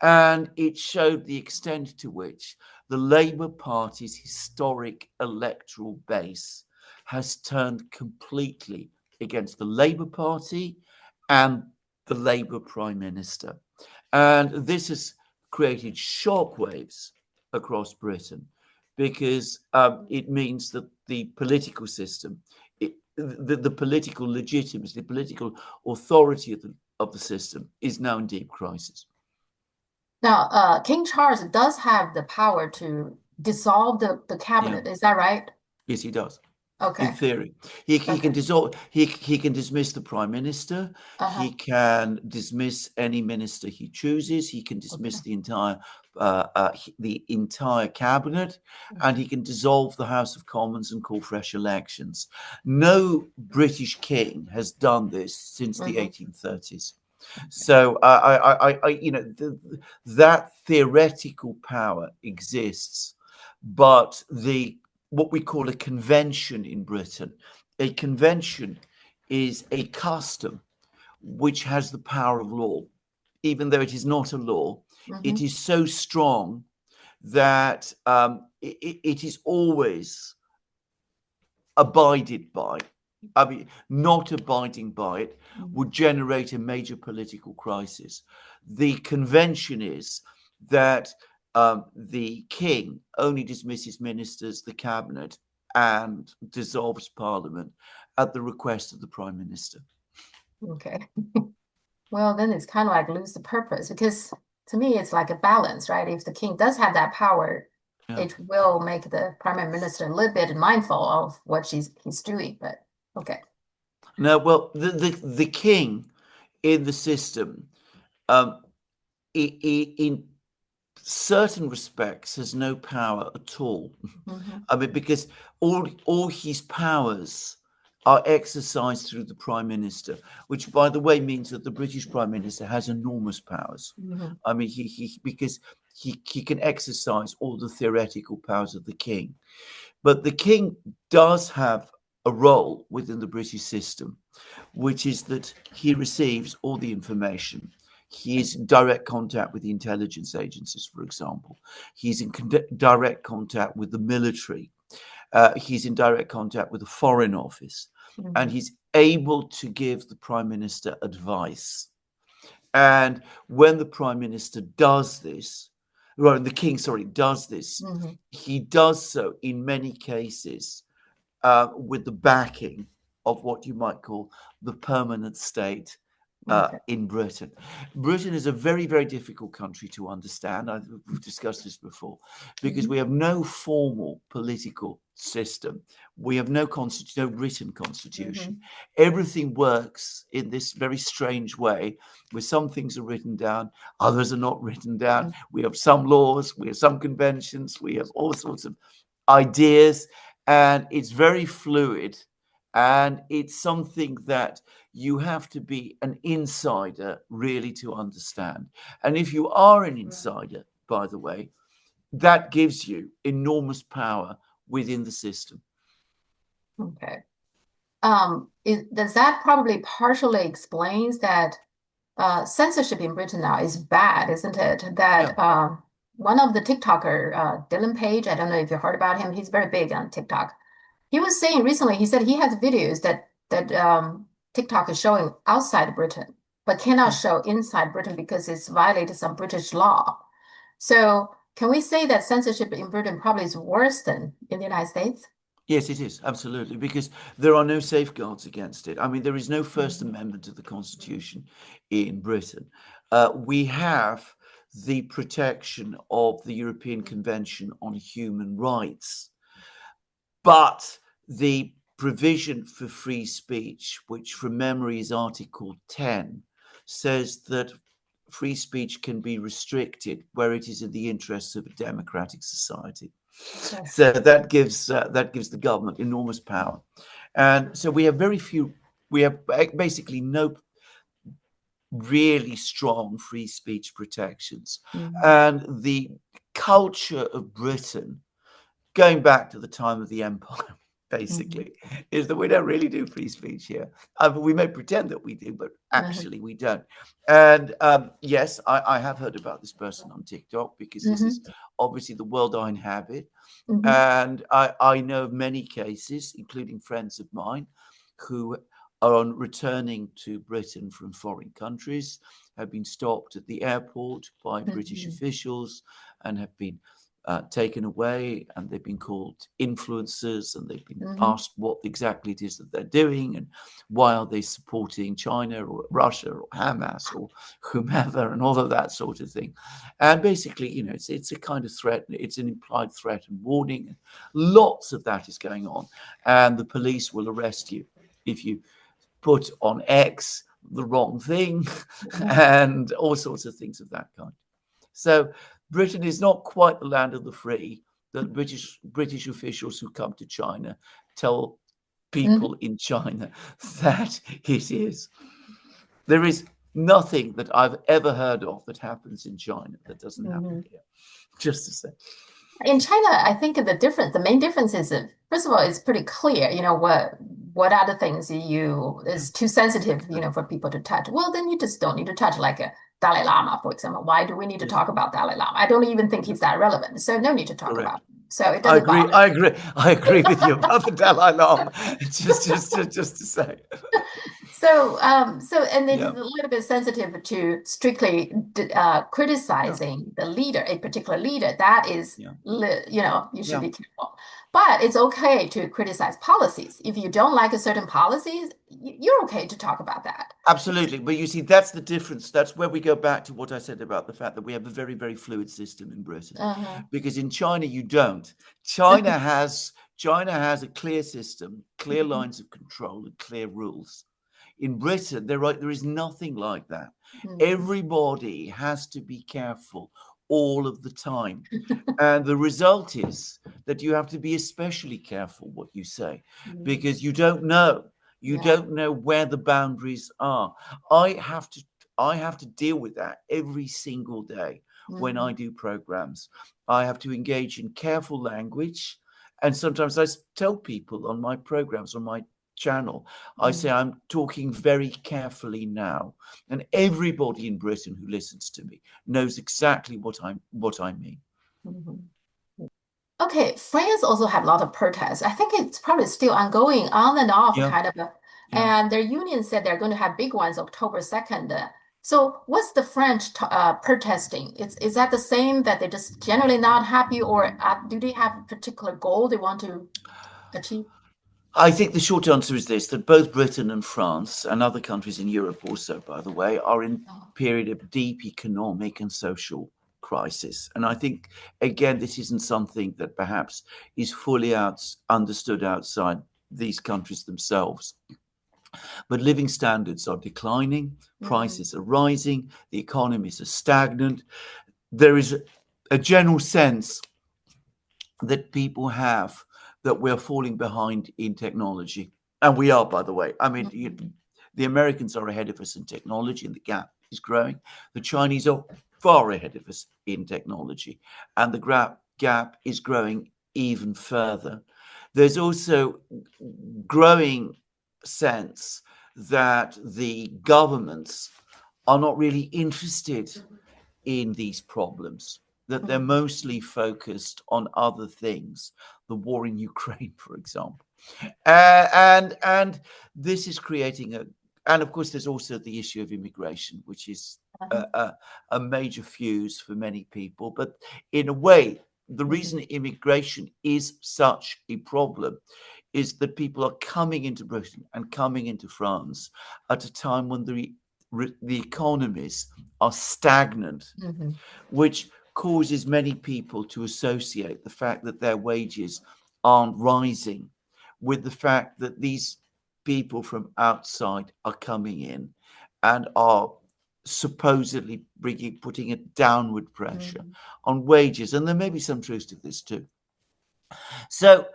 And it showed the extent to which the Labour Party's historic electoral base has turned completely against the Labour Party and the Labour Prime Minister. And this has created shockwaves across Britain, because it means that the political system, the political legitimacy, the political authority of the system is now in deep crisis. Now, King Charles does have the power to dissolve the cabinet. Is that right? Yes, he does. Okay. In theory, he can dissolve. He can dismiss the prime minister. He can dismiss any minister he chooses. He can dismiss the entire cabinet, and he can dissolve the House of Commons and call fresh elections. No British king has done this since the 1830s. So that theoretical power exists, but what we call a convention in Britain. A convention is a custom which has the power of law, even though it is not a law. It is so strong that it is always abided by. I mean, not abiding by it would generate a major political crisis. The convention is that the king only dismisses ministers, the cabinet, and dissolves parliament at the request of the prime minister. Okay. Well, then it's kind of like lose the purpose, because to me, it's like a balance, right? If the king does have that power, it will make the prime minister a little bit mindful of what he's doing. But okay. No, well, the king in the system, in certain respects, has no power at all. I mean, because all his powers are exercised through the prime minister, which, by the way, means that the British prime minister has enormous powers. I mean, because he can exercise all the theoretical powers of the king. But the king does have a role within the British system, which is that he receives all the information. He is in direct contact with the intelligence agencies, for example. He's in direct contact with the military. He's in direct contact with the Foreign Office. And he's able to give the Prime Minister advice. And when the Prime Minister does this, well, the King, does this, he does so in many cases with the backing of what you might call the permanent state Okay. in Britain. Britain is a very, very difficult country to understand. We've discussed this before because Mhm. we have no formal political system. We have no no written constitution. Mhm. Everything works in this very strange way where some things are written down, others are not written down. Mhm. We have some laws, we have some conventions, we have all sorts of ideas, and it's very fluid. And it's something that you have to be an insider really to understand. And if you are an insider, by the way, that gives you enormous power within the system. Okay. Does that probably partially explains that censorship in Britain now is bad, isn't it? Yeah. That one of the TikToker, Dylan Page, I don't know if you heard about him. He's very big on TikTok. He was saying recently, he said he has videos that TikTok is showing outside Britain, but cannot Yeah. show inside Britain because it's violated some British law. So can we say that censorship in Britain probably is worse than in the United States? Yes, it is, absolutely, because there are no safeguards against it. I mean, there is no First Mhm. Amendment to the Constitution in Britain. We have the protection of the European Convention on Human Rights, but the provision for free speech, which from memory is Article 10, says that free speech can be restricted where it is in the interests of a democratic society. Okay. So that gives the government enormous power, and so we have very few. We have basically no really strong free speech protections, Mhm. and the culture of Britain going back to the time of the empire, Mhm. basically, is that we don't really do free speech here. We may pretend that we do, but Mhm. actually we don't. And yes, I have heard about this person on TikTok because this is Mhm. obviously the world I inhabit. Mhm. And I know of many cases, including friends of mine, who are on returning to Britain from foreign countries, have been stopped at the airport by British Mhm. officials and have been taken away, and they've been called influencers, and they've been Mhm. asked what exactly it is that they're doing and why are they supporting China or Russia or Hamas or whomever and all of that sort of thing. And basically, it's a kind of threat, it's an implied threat and warning, and lots of that is going on. And the police will arrest you if you put on X the wrong thing Mhm. and all sorts of things of that kind. So Britain is not quite the land of the free that British officials who come to China tell people Mhm. in China that it is. There is nothing that I've ever heard of that happens in China that doesn't happen Mhm. here. Just to say, In China, I think the main difference is that, first of all, it's pretty clear, what are the things is too sensitive, for people to touch. Well, then you just don't need to touch like a Dalai Lama, for example. Why do we need to yes, talk about Dalai Lama? I don't even think yeah, he's that relevant, so no need to talk about correct. him. So it I doesn't agree. bother. I agree. I agree with you about the Dalai Lama. Just to say, And it is yeah, a little bit sensitive to strictly yeah, criticizing the leader, a particular leader. That is, yeah, you should yeah. be careful. But it's okay to criticize policies. If you don't like a certain policies, you're okay to talk about that. Absolutely. But you see, that's the difference. That's where we go back to what I said about the fact that we have a very, very fluid system in Britain. Uh-huh. Because in China, you don't. China has a clear system, clear lines of control, and clear rules. In Britain, there is nothing like that. Mhm. Everybody has to be careful all of the time. And the result is that you have to be especially careful what you say Mhm. because you don't know. You Yeah. don't know where the boundaries are. I have to I have to deal with that every single day when I Mhm. do programs. I have to engage in careful language. And sometimes tell people on my programs, on my channel, I say Mhm. I'm talking very carefully now. And everybody in Britain who listens to me knows exactly what I mean. Mhm. Okay, France also had a lot of protests. I think it's probably still ongoing, on and off, Yeah, kind of. yeah. And their union said they're going to have big ones October 2nd. So what's the French protesting? Is that the same that they're just generally not happy, or do they have a particular goal they want to achieve? I think the short answer is this, that both Britain and France and other countries in Europe also, by the way, are in Oh. a period of deep economic and social crisis. And I think, again, this isn't something that perhaps is fully understood outside these countries themselves. But living standards are declining, prices are rising, the economies are stagnant. There is a general sense that people have that we're falling behind in technology. And we are, by the way. I mean, the Americans are ahead of us in technology, and the gap is growing. The Chinese are far ahead of us in technology, and the gap is growing even further. There's also growing sense that the governments are not really interested in these problems, that they're mostly focused on other things, the war in Ukraine, for example. And this is creating and of course, there's also the issue of immigration, which is a major fuse for many people. But in a way, the reason immigration is such a problem is that people are coming into Britain and coming into France at a time when the economies are stagnant, which causes many people to associate the fact that their wages aren't rising with the fact that these people from outside are coming in and are supposedly putting a downward pressure on wages. And there may be some truth to this too. So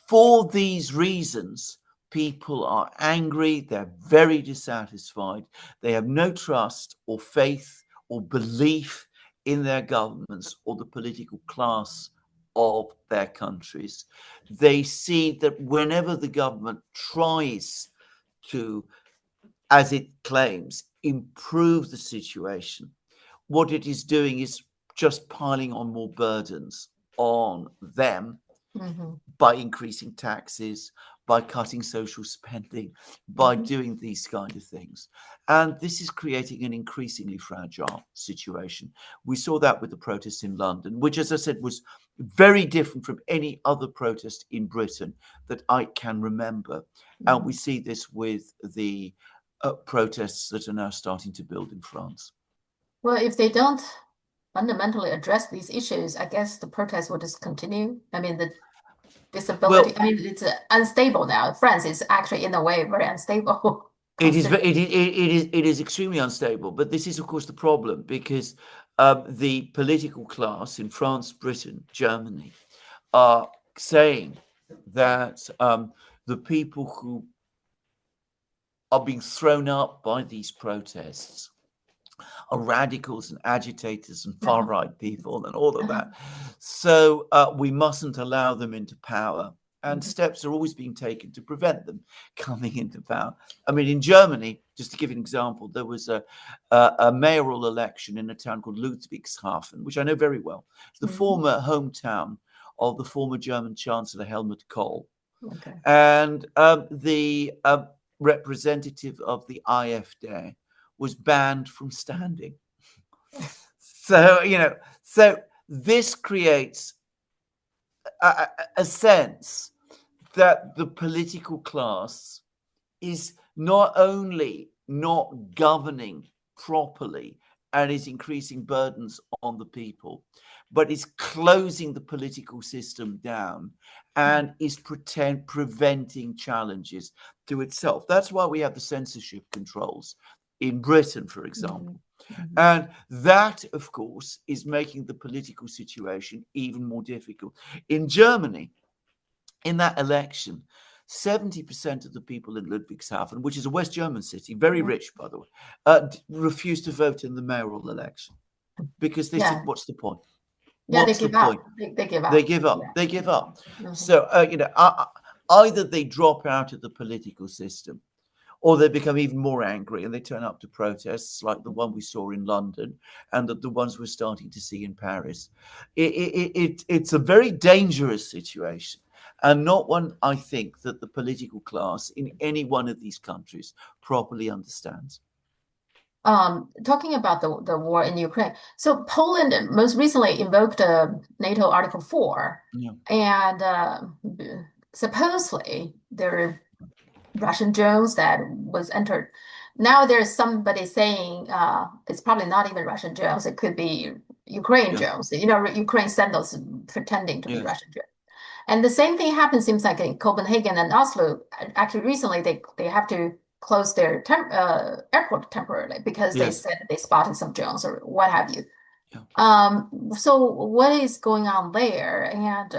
for these reasons, people are angry, they're very dissatisfied, they have no trust or faith or belief in their governments or the political class of their countries. They see that whenever the government tries to, as it claims, improve the situation, what it is doing is just piling on more burdens on them by increasing taxes, by cutting social spending, by doing these kind of things. And this is creating an increasingly fragile situation. We saw that with the protests in London, which, as I said, was very different from any other protest in Britain that I can remember. And we see this with the protests that are now starting to build in France. Well, if they don't fundamentally address these issues, I guess the protests will just continue. I mean, the disability, Well, I mean, it's unstable now. France is actually, in a way, very unstable. Considering. It is extremely unstable, but this is, of course, the problem because the political class in France, Britain, Germany are saying that the people who are being thrown up by these protests are radicals and agitators and far right people and all of that. So we mustn't allow them into power. And steps are always being taken to prevent them coming into power. I mean, in Germany, just to give you an example, there was a mayoral election in a town called Ludwigshafen, which I know very well. It's the former hometown of the former German Chancellor Helmut Kohl. Okay. And the representative of the AfD was banned from standing. So, so this creates a sense that the political class is not only not governing properly and is increasing burdens on the people, but is closing the political system down and is preventing challenges to itself. That's why we have the censorship controls in Britain, for example. And that, of course, is making the political situation even more difficult. In Germany, in that election, 70% of the people in Ludwigshafen, which is a West German city, very rich, by the way, refused to vote in the mayoral election because they said, what's the point? Yeah, they What's the give up. point? They give up. They give up. Yeah. They give up. So, either they drop out of the political system or they become even more angry and they turn up to protests like the one we saw in London and the ones we're starting to see in Paris. It's a very dangerous situation and not one I think that the political class in any one of these countries properly understands. Talking about the war in Ukraine, so Poland most recently invoked NATO Article 4, Yeah. and supposedly there are Russian drones that was entered. Now there's somebody saying it's probably not even Russian drones. It could be Ukraine Yeah. drones. You know, Ukraine sent those pretending to be Yes. Russian drones. And the same thing happens, seems like in Copenhagen and Oslo. Actually, recently they have to close their airport temporarily because they Yes. said they spotted some drones or what have you. Yeah. So what is going on there? And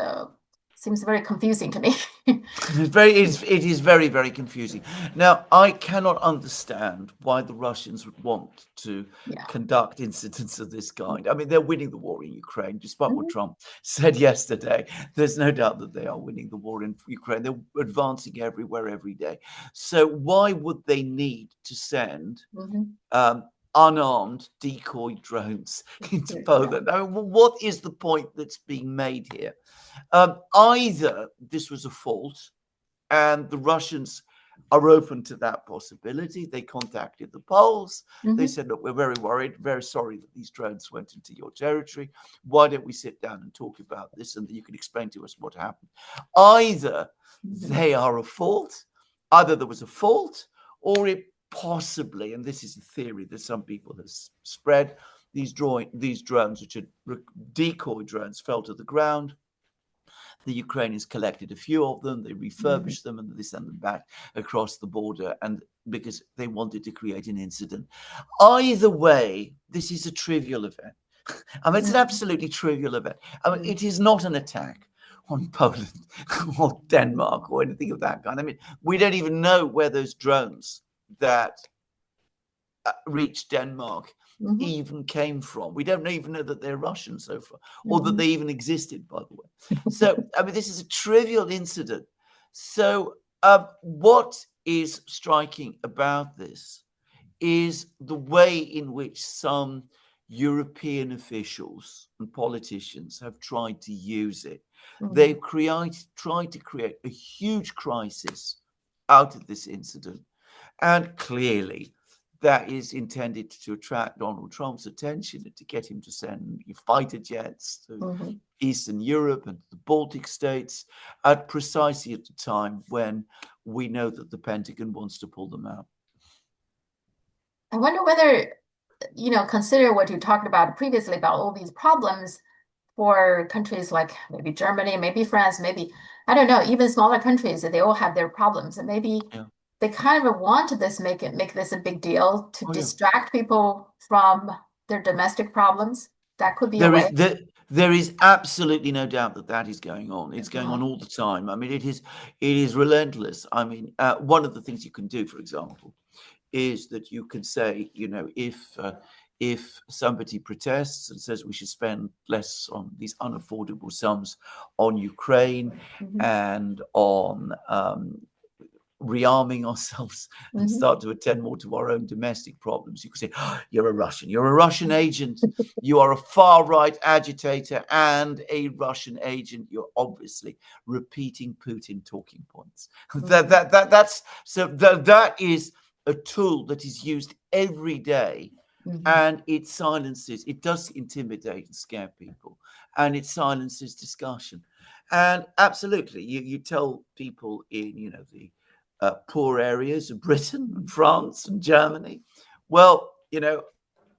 seems very confusing to me. It is very, very confusing. Now, I cannot understand why the Russians would want to Yeah. conduct incidents of this kind. I mean, they're winning the war in Ukraine, despite what Mhm. Trump said yesterday. There's no doubt that they are winning the war in Ukraine. They're advancing everywhere, every day. So why would they need to send Mhm. unarmed decoy drones into Yeah. Poland? I mean, what is the point that's being made here? Either this was a fault and the Russians are open to that possibility. They contacted the Poles. They Mhm. said, look, we're very worried, very sorry that these drones went into your territory. Why don't we sit down and talk about this and you can explain to us what happened? Either Mhm. they are a fault, either there was a fault, or it possibly, and this is a theory that some people have spread, these drones, which are decoy drones, fell to the ground. The Ukrainians collected a few of them, they Mhm. refurbished them, and they sent them back across the border, and because they wanted to create an incident. Either way, this is a trivial event. I mean, it's an Mhm. absolutely trivial event. I mean, Mhm. it is not an attack on Poland or Denmark or anything of that kind. I mean, we don't even know where those drones that reached Denmark Mhm. even came from. We don't even know that they're Russian so far, or that Mhm. they even existed, by the way. So, I mean, this is a trivial incident. So, what is striking about this is the way in which some European officials and politicians have tried to use it. Mhm. They've tried to create a huge crisis out of this incident. And clearly, that is intended to attract Donald Trump's attention and to get him to send fighter jets to Mhm. Eastern Europe and the Baltic states at precisely at the time when we know that the Pentagon wants to pull them out. I wonder whether, consider what you talked about previously about all these problems for countries like maybe Germany, maybe France, maybe, I don't know, even smaller countries, they all have their problems. And maybe Yeah. they kind of want this, make this a big deal to Oh, yeah. distract people from their domestic problems. That could be a There is way. there, there is absolutely no doubt that that is going on. It's going Uh-huh. on all the time. I mean, it is relentless. I mean, one of the things you can do, for example, is that you can say, if somebody protests and says we should spend less on these unaffordable sums on Ukraine Mhm. and on rearming ourselves and Mhm. start to attend more to our own domestic problems. You could say, oh, you're a Russian. You're a Russian agent. You are a far right agitator and a Russian agent. You're obviously repeating Putin talking points. Mhm. That is a tool that is used every day. Mhm. And it does intimidate and scare people, and it silences discussion. And absolutely, you tell people in, the poor areas of Britain and France and Germany, well,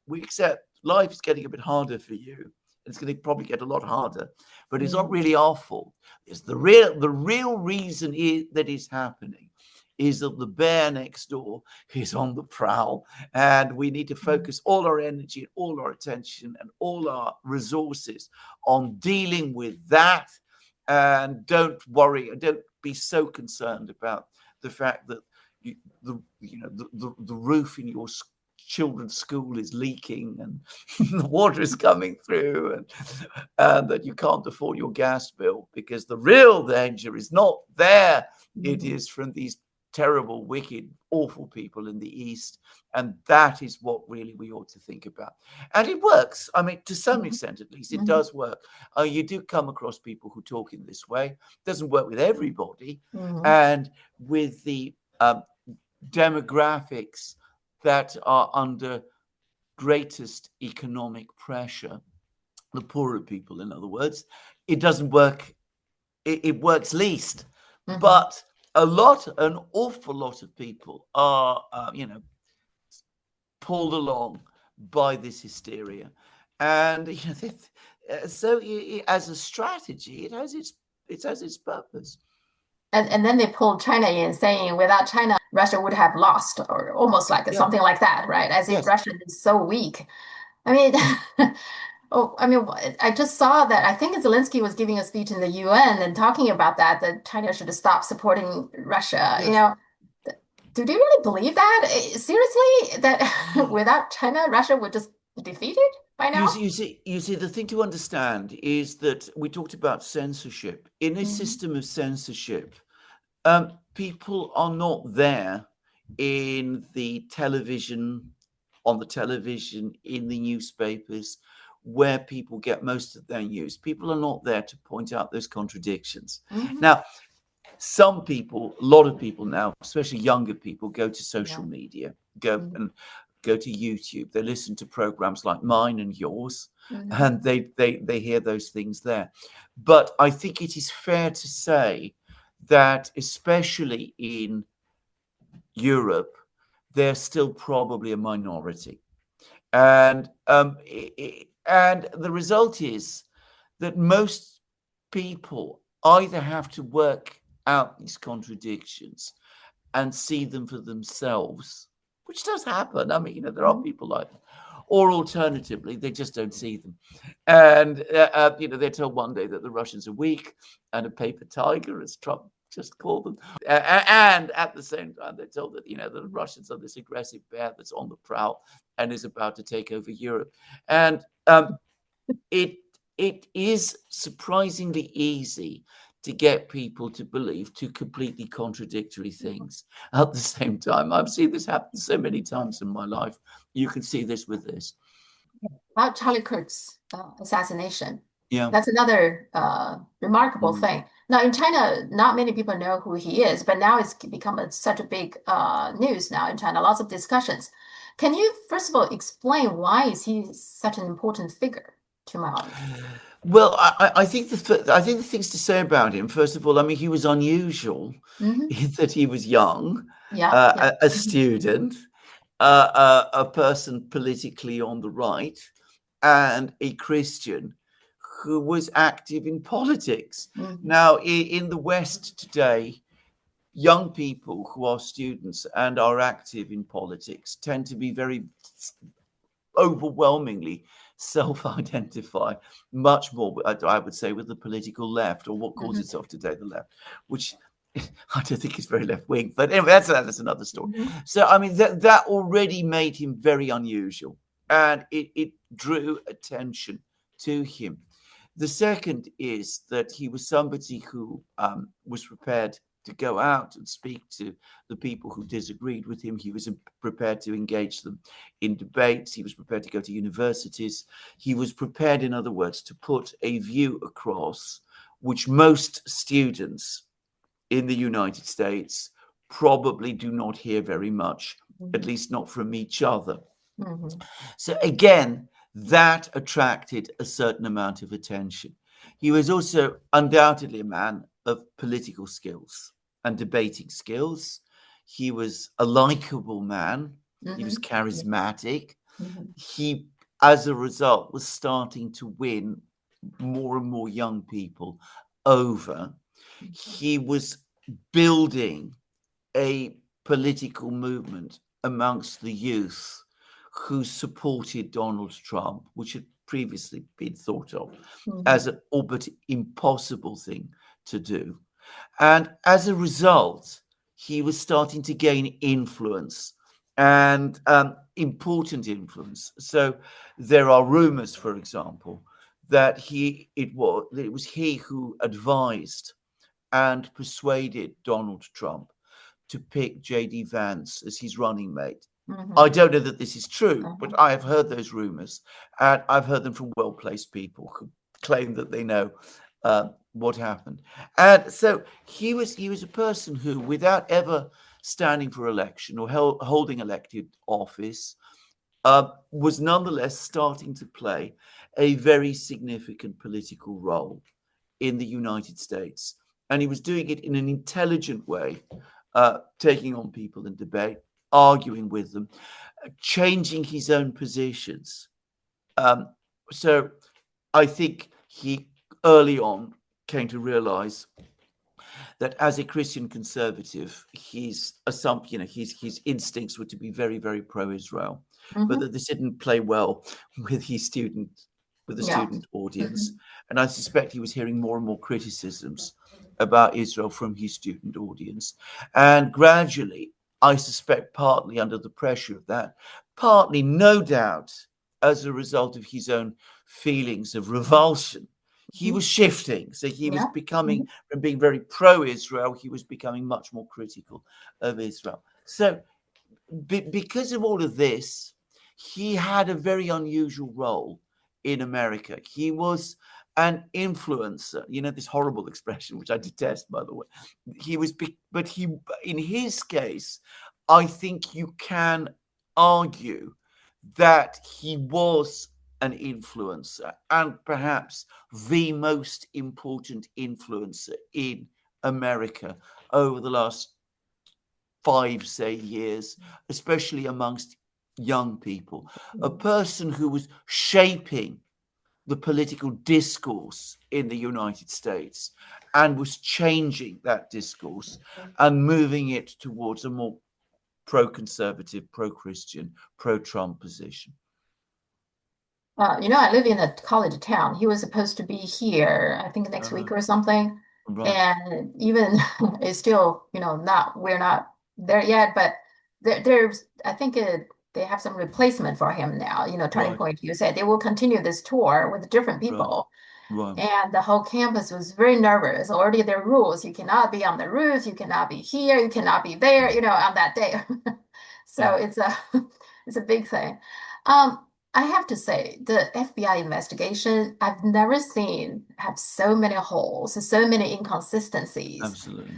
we accept life is getting a bit harder for you. It's going to probably get a lot harder, but it's not Mhm. really our fault. It's the real reason that is happening is that the bear next door is on the prowl, and we need to Mhm. focus all our energy, all our attention, and all our resources on dealing with that. And don't worry, don't be so concerned about the fact that the roof in your children's school is leaking and the water is coming through, and that you can't afford your gas bill, because the real danger is not there. It Mhm. is from these terrible, wicked, awful people in the East. And that is what really we ought to think about. And it works. I mean, to some Mhm. extent, at least, it Mhm. does work. You do come across people who talk in this way. It doesn't work with everybody. Mhm. And with the demographics that are under greatest economic pressure, the poorer people, in other words, it doesn't work. It works least. But an awful lot of people are, pulled along by this hysteria, and so as a strategy, it has its purpose. And then they pulled China in, saying without China, Russia would have lost, or almost like something like that, right? As if Yes. Russia is so weak. I mean, I just saw that. I think Zelensky was giving a speech in the UN and talking about that China should stop supporting Russia. Yes. Do they really believe that? Seriously, that without China, Russia would just be defeated by now? You see, the thing to understand is that we talked about censorship. In a Mhm. system of censorship, people are not there in the television, on the television, in the newspapers, where people get most of their news. People are not there to point out those contradictions. Mhm. Now, some people, a lot of people now, especially younger people, go to social Yeah. media, Mhm. go to YouTube. They listen to programs like mine and yours, Mhm. and they hear those things there. But I think it is fair to say that, especially in Europe, they're still probably a minority, and and the result is that most people either have to work out these contradictions and see them for themselves, which does happen. I mean, there are Mhm. people like that. Or alternatively, they just don't see them. And, they're told one day that the Russians are weak and a paper tiger, as Trump just called them. And at the same time, they're told that, the Russians are this aggressive bear that's on the prowl and is about to take over Europe. And it it is surprisingly easy to get people to believe two completely contradictory things at the same time. I've seen this happen so many times in my life. You can see this with this. About Charlie Kirk's assassination. Yeah. That's another remarkable Mm. thing. Now, in China, not many people know who he is, but now it's become such a big news now in China, lots of discussions. Can you, first of all, explain why is he such an important figure to Mao? Well, I think the things to say about him. First of all, I mean, he was unusual Hmm. in that he was young, Yeah, yeah. a Mhm. student, a person politically on the right, and a Christian who was active in politics. Mhm. Now, in the West today, young people who are students and are active in politics tend to be very overwhelmingly self-identify much more, I would say, with the political left, or what calls Mhm. itself today the left, which I don't think is very left wing. But anyway, that's another story. Mhm. So I mean that already made him very unusual, and it drew attention to him. The second is that he was somebody who was prepared to go out and speak to the people who disagreed with him. He was prepared to engage them in debates. He was prepared to go to universities. He was prepared, in other words, to put a view across which most students in the United States probably do not hear very much, at Mhm. least not from each other. Mhm. So again, that attracted a certain amount of attention. He was also undoubtedly a man of political skills and debating skills. He was a likable man. He was Mhm. Yeah. charismatic. Mhm. He, as a result, was starting to win more and more young people over. He was building a political movement amongst the youth who supported Donald Trump, which had previously been thought of Mhm. as an all but impossible thing to do. And as a result, he was starting to gain influence and important influence. So there are rumors, for example, that it was he who advised and persuaded Donald Trump to pick JD Vance as his running mate. I Mhm. don't know that this is true, Uh-huh. but I have heard those rumors, and I've heard them from well-placed people who claim that they know what happened. And so he was a person who, without ever standing for election or holding elected office, was nonetheless starting to play a very significant political role in the United States and he was doing it in an intelligent way, taking on people in debate, arguing with them, changing his own positions. So I think he early on came to realize that as a Christian conservative, his assumption, his instincts were to be very, very pro-Israel, but that this didn't play well with the Yeah. student audience. And I suspect he was hearing more and more criticisms about Israel from his student audience. And gradually, I suspect partly under the pressure of that, partly, no doubt, as a result of his own feelings of revulsion, he was shifting. So he was becoming, from being very pro-Israel, he was becoming much more critical of Israel. So because of all of this, he had a very unusual role in America. He was an influencer, this horrible expression, which I detest, by the way. But in his case, I think you can argue that he was an influencer, and perhaps the most important influencer in America over the last 5, say, years, especially amongst young people. A person who was shaping the political discourse in the United States and was changing that discourse and moving it towards a more pro-conservative, pro-Christian, pro-Trump position. I live in a college town. He was supposed to be here, I think next week or something. Right. And even it's still, we're not there yet, but there's, I think they have some replacement for him now. Turning Right. Point, you said they will continue this tour with different people. Right. And the whole campus was very nervous. Already there are rules. You cannot be on the roof. You cannot be here. You cannot be there, on that day. So it's a big thing. I have to say, the FBI investigation, I've never seen have so many holes, so many inconsistencies. Absolutely.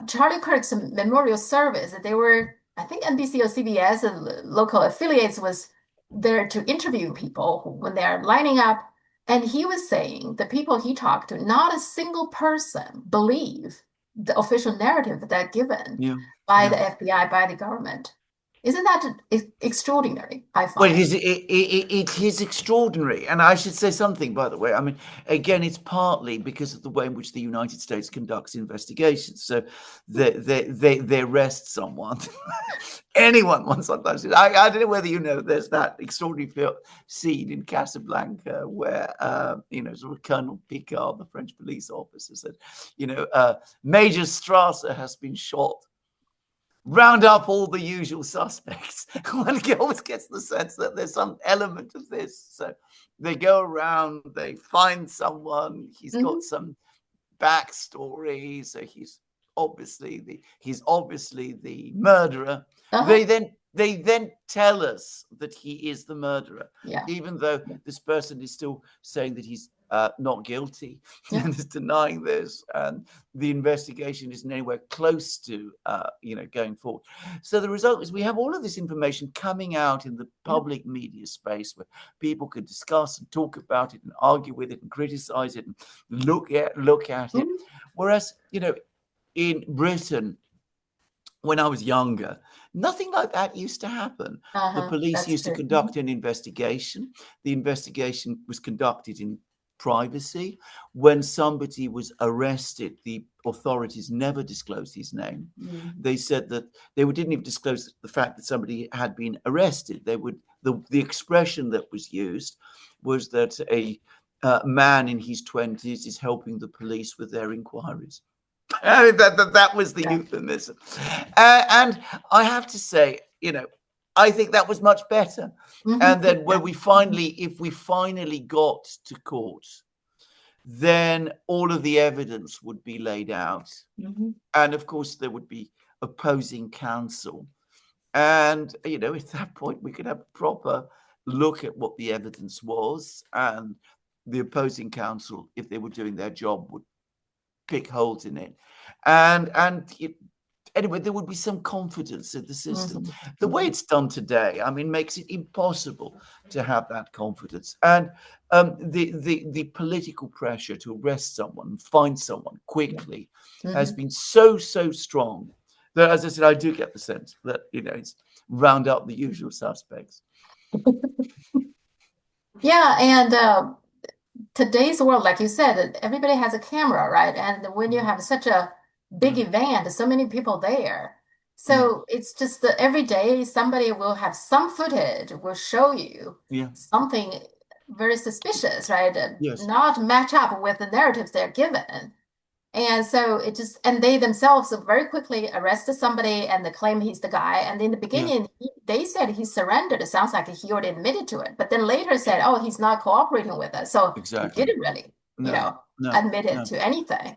Charlie Kirk's memorial service, they were, I think NBC or CBS and local affiliates was there to interview people when they're lining up. And he was saying the people he talked to, not a single person believe the official narrative that they're given by the FBI, by the government. Isn't that extraordinary? I Well, find. it is extraordinary. And I should say something, by the way. I mean, again, it's partly because of the way in which the United States conducts investigations. So they arrest someone, anyone one sometimes. I don't know whether there's that extraordinary scene in Casablanca where, sort of Colonel Picard, the French police officer, said, Major Strasser has been shot. Round up all the usual suspects. One always gets the sense that there's some element of this. So they go around, they find someone, he's got some backstory, so he's obviously the murderer. They then tell us that he is the murderer, even though this person is still saying that he's not guilty and is denying this, and the investigation isn't anywhere close to going forward. So the result is we have all of this information coming out in the public media space where people can discuss and talk about it and argue with it and criticize it and look at it. Whereas in Britain, when I was younger, nothing like that used to happen. The police used to conduct an investigation. The investigation was conducted in privacy. When somebody was arrested, the authorities never disclosed his name. They said that they didn't even disclose the fact that somebody had been arrested. The expression that was used was that a man in his 20s is helping the police with their inquiries. That was the euphemism. And I have to say, I think that was much better. And then if we finally got to court, then all of the evidence would be laid out. And of course, there would be opposing counsel. And, at that point, we could have a proper look at what the evidence was. And the opposing counsel, if they were doing their job, would pick holes in it. Anyway, there would be some confidence in the system. The way it's done today, makes it impossible to have that confidence. And the political pressure to arrest someone, find someone quickly has Mhm. been so strong that, as I said, I do get the sense that it's round up the usual suspects. Yeah, and today's world, like you said, everybody has a camera, right? And when you have such a big Yeah, event, so many people there, yeah, so it's just that every day somebody will have some footage, will show you yeah, something very suspicious, right? yes, Not match up with the narratives they're given. And so it just, and they themselves very quickly arrested somebody and they claim he's the guy. And in the yeah, beginning, they said he surrendered. It sounds like he already admitted to it, but then later said, oh, he's not cooperating with us. So he exactly. didn't really, No, no, admit it no. to anything.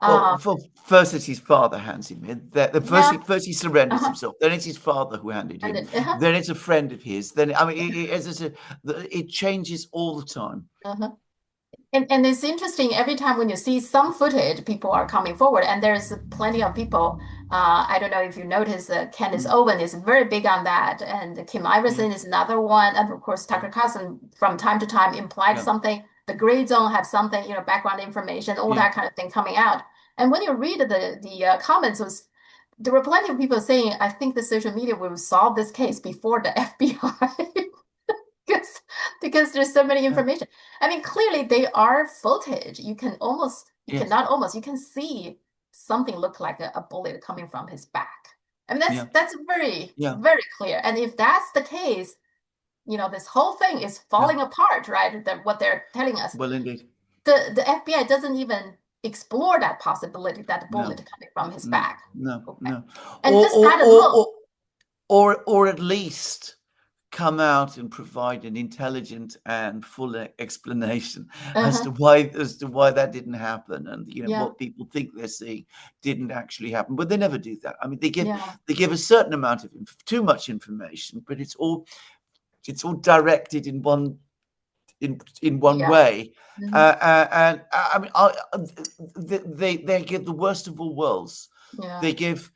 Well, Uh, first it's his father hands him in. The first, yeah. first he surrenders Uh-huh. himself. Then it's his father who handed And him. then, uh-huh. Then it's a friend of his. Then I mean, as I said, it changes all the time. Uh-huh. And it's interesting every time when you see some footage, people are coming forward, and there's plenty of people. I don't know if you notice Candace Mm, Owen is very big on that, and Kim yeah, Iverson is another one, and of course yeah, Tucker Carlson from time to time implied yeah, something. The Gray Zone have something, background information, all yeah. that kind of thing coming out. And when you read the comments, there were plenty of people saying, "I think the social media will solve this case before the FBI." because because there's so many Yeah. information. I mean, clearly they are footage. You Yes. cannot almost, you can see something look like a bullet coming from his back. I mean, Yeah. that's very, Yeah. very clear. And if that's the case, this whole thing is Yeah. falling apart, right? That what they're telling us. Well, indeed. The FBI doesn't even explore that possibility that the bullet No. coming from his No. back. No. Okay. No. And Or just or add a or look. or or at least come out and provide an intelligent and full explanation Uh-huh. as to why that didn't happen, and Yeah. what people think they're seeing didn't actually happen. But they never do that. I mean, Yeah. they give a certain amount of too much information, but it's all directed in one Yeah. way. Hmm. And I mean, they give the worst of all worlds. Yeah. They give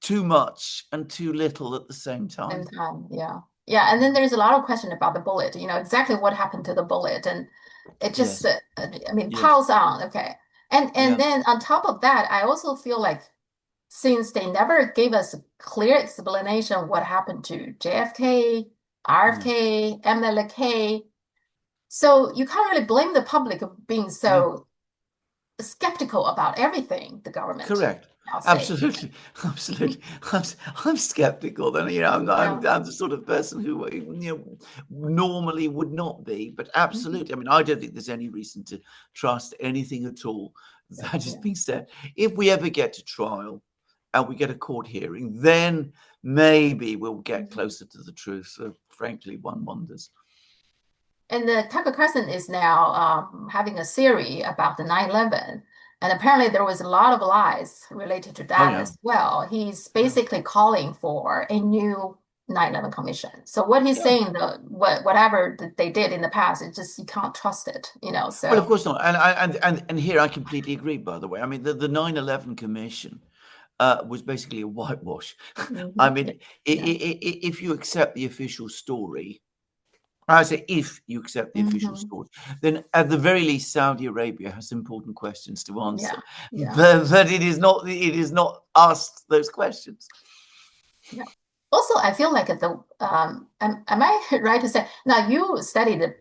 too much and too little at the same Same time. time, yeah. Yeah, and then there's a lot of question about the bullet, exactly what happened to the bullet. And it just, Yes, I mean, yes, piles on. Okay. And yeah, then on top of that, I also feel like since they never gave us a clear explanation of what happened to JFK, no, RFK, MLK, so you can't really blame the public of being no. so skeptical about everything the government Correct. now say. Absolutely, absolutely. I'm, I'm skeptical. Then I'm Yeah. I'm the sort of person who normally would not be, but Mhm. absolutely. I mean, I don't think there's any reason to trust anything at all that is Yeah. being said. If we ever get to trial and we get a court hearing, then maybe we'll get Mhm. closer to the truth. So, frankly, one wonders. And the Tucker Carlson is now having a series about the 9/11. And apparently there was a lot of lies related to Oh that yeah, as well. He's yeah, basically calling for a new 9/11 commission. So what he's yeah. saying, whatever that they did in the past, it's just you can't trust it. Well, of So course not. And here I completely agree. By the way, I mean the 9/11 Commission was basically a whitewash. I mhm, mean, yeah, yeah. if you accept the official story, I say if you accept the official Hmm. story, then at the very least, Saudi Arabia has important questions to answer. Yeah, yeah. But it is not asked those questions. Yeah. Also, I feel like am I right to say now you studied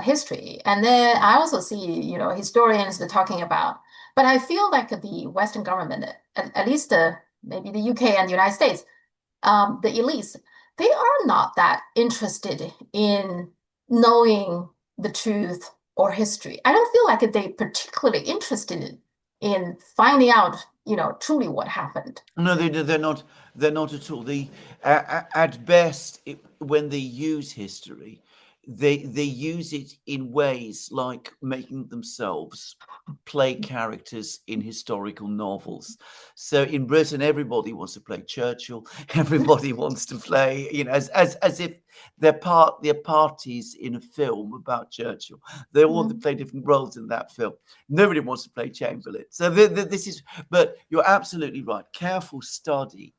history, and then I also see, historians are talking about, but I feel like the Western government, at least maybe the UK and the United States, the elites, they are not that interested in knowing the truth or history. I don't feel like they particularly interested in finding out, truly what happened. No, they're not. They're not at all. At best, when they use history, they use it in ways like making themselves play characters in historical novels. So in Britain, everybody wants to play Churchill. Everybody wants to play, as if they're parties in a film about Churchill. They all Mhm. play different roles in that film. Nobody wants to play Chamberlain. So this is. But you're absolutely right. Careful study,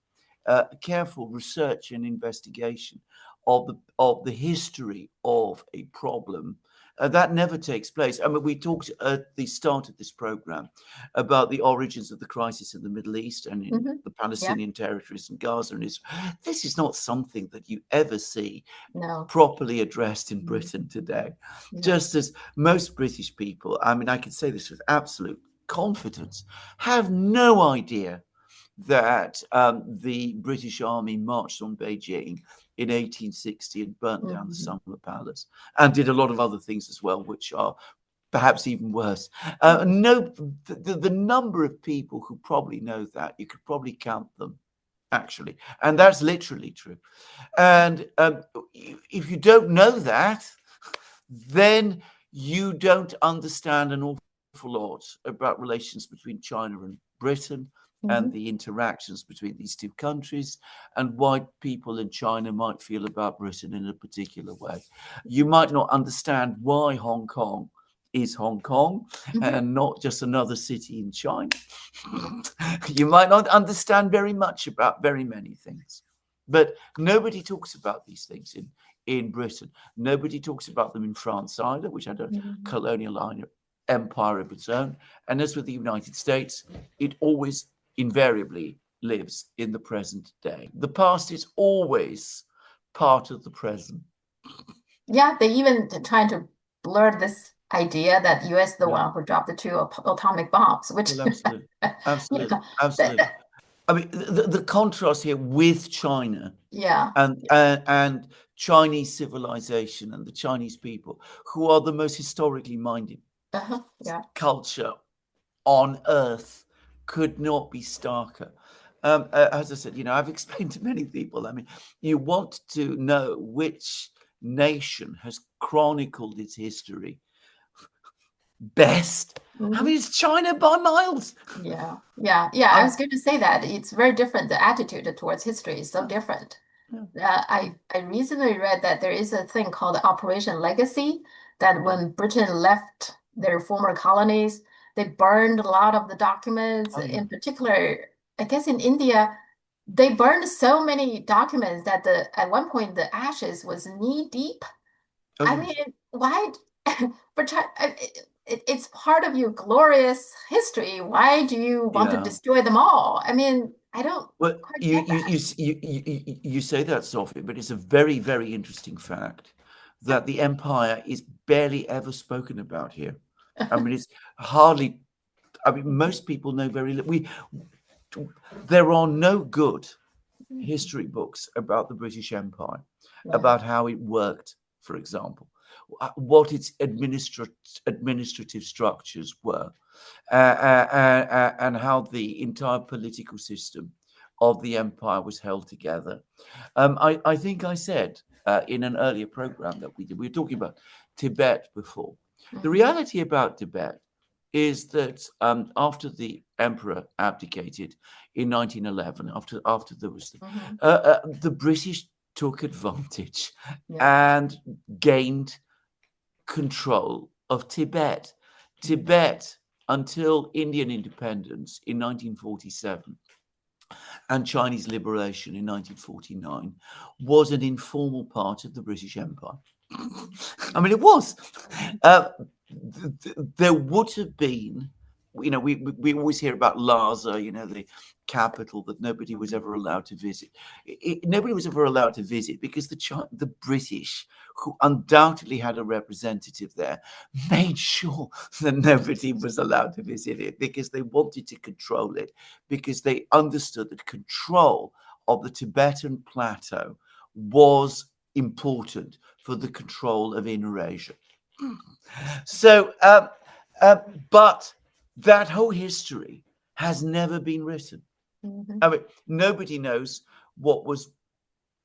careful research and investigation of the history of a problem That never takes place. I mean, we talked at the start of this program about the origins of the crisis in the Middle East and in Hmm. the Yeah. Palestinian territories and Gaza and Israel. This is not something that you ever see No. properly addressed in Mhm. Britain today. Yeah. Just as most British people, I mean, I can say this with absolute confidence, have no idea that the British Army marched on Beijing in 1860 and burnt down the Hmm. Summer Palace and did a lot of other things as well, which are perhaps even worse. Hmm. No, the number of people who probably know that, you could probably count them, actually. And that's literally true. And if you don't know that, then you don't understand an awful lot about relations between China and Britain and Hmm. the interactions between these two countries and why people in China might feel about Britain in a particular way. You might not understand why Hong Kong is Hong Kong Hmm. and not just another city in China. Yeah. You might not understand very much about very many things. But nobody talks about these things in Britain. Nobody talks about them in France either, which had a Hmm. colonial empire of its own. And as with the United States, it always invariably lives in the present day. The past is always part of the present. Yeah, they even trying to blur this idea that US is the Yeah. one who dropped the two atomic bombs, which Well, absolutely. you Absolutely. know, Absolutely. that, I mean, the contrast here with China yeah. and Chinese civilization and the Chinese people, who are the most historically minded Uh-huh. Yeah. culture on earth, could not be starker. As I said, I've explained to many people. I mean, you want to know which nation has chronicled its history best. I Hmm. mean, it's China by miles. Yeah. Yeah. Yeah. I was Um, going to say that it's very different. The attitude towards history is so yeah, different. yeah, I recently read that there is a thing called Operation Legacy, that yeah. when Britain left their former colonies, they burned a lot of the documents. Oh, yeah. In particular, I guess in India, they burned so many documents that at one point the ashes was knee deep. Oh, I yes. mean, why? For it's part of your glorious history. Why do you want to Yeah. destroy them all? I mean, I don't Well, quite you get you that. you you say that, Sophie, but it's a very, very interesting fact that the empire is barely ever spoken about here. I mean, it's hardly. I mean, most people know very little. There are no good history books about the British Empire, Yeah. about how it worked, for example, what its administrative structures were, and how the entire political system of the empire was held together. I think I said in an earlier program that we were talking about Tibet before. The Hmm. reality about Tibet is that after the emperor abdicated in 1911, after there was Hmm. the British took advantage Yeah. and gained control of Tibet. Hmm. Tibet, until Indian independence in 1947 and Chinese liberation in 1949, was an informal part of the British Empire. I Yeah. mean, it was. Mhm. Uh, there would have been, we always hear about Lhasa, the capital that nobody was Mhm. ever allowed to visit. Nobody was ever allowed to visit because the British, who undoubtedly had a representative there, made sure that nobody was allowed to visit it because they wanted to control it, because they understood that control of the Tibetan plateau was important for the control of Inner Asia. So, uh, but that whole history has never been written. I Mhm. mean, nobody knows what was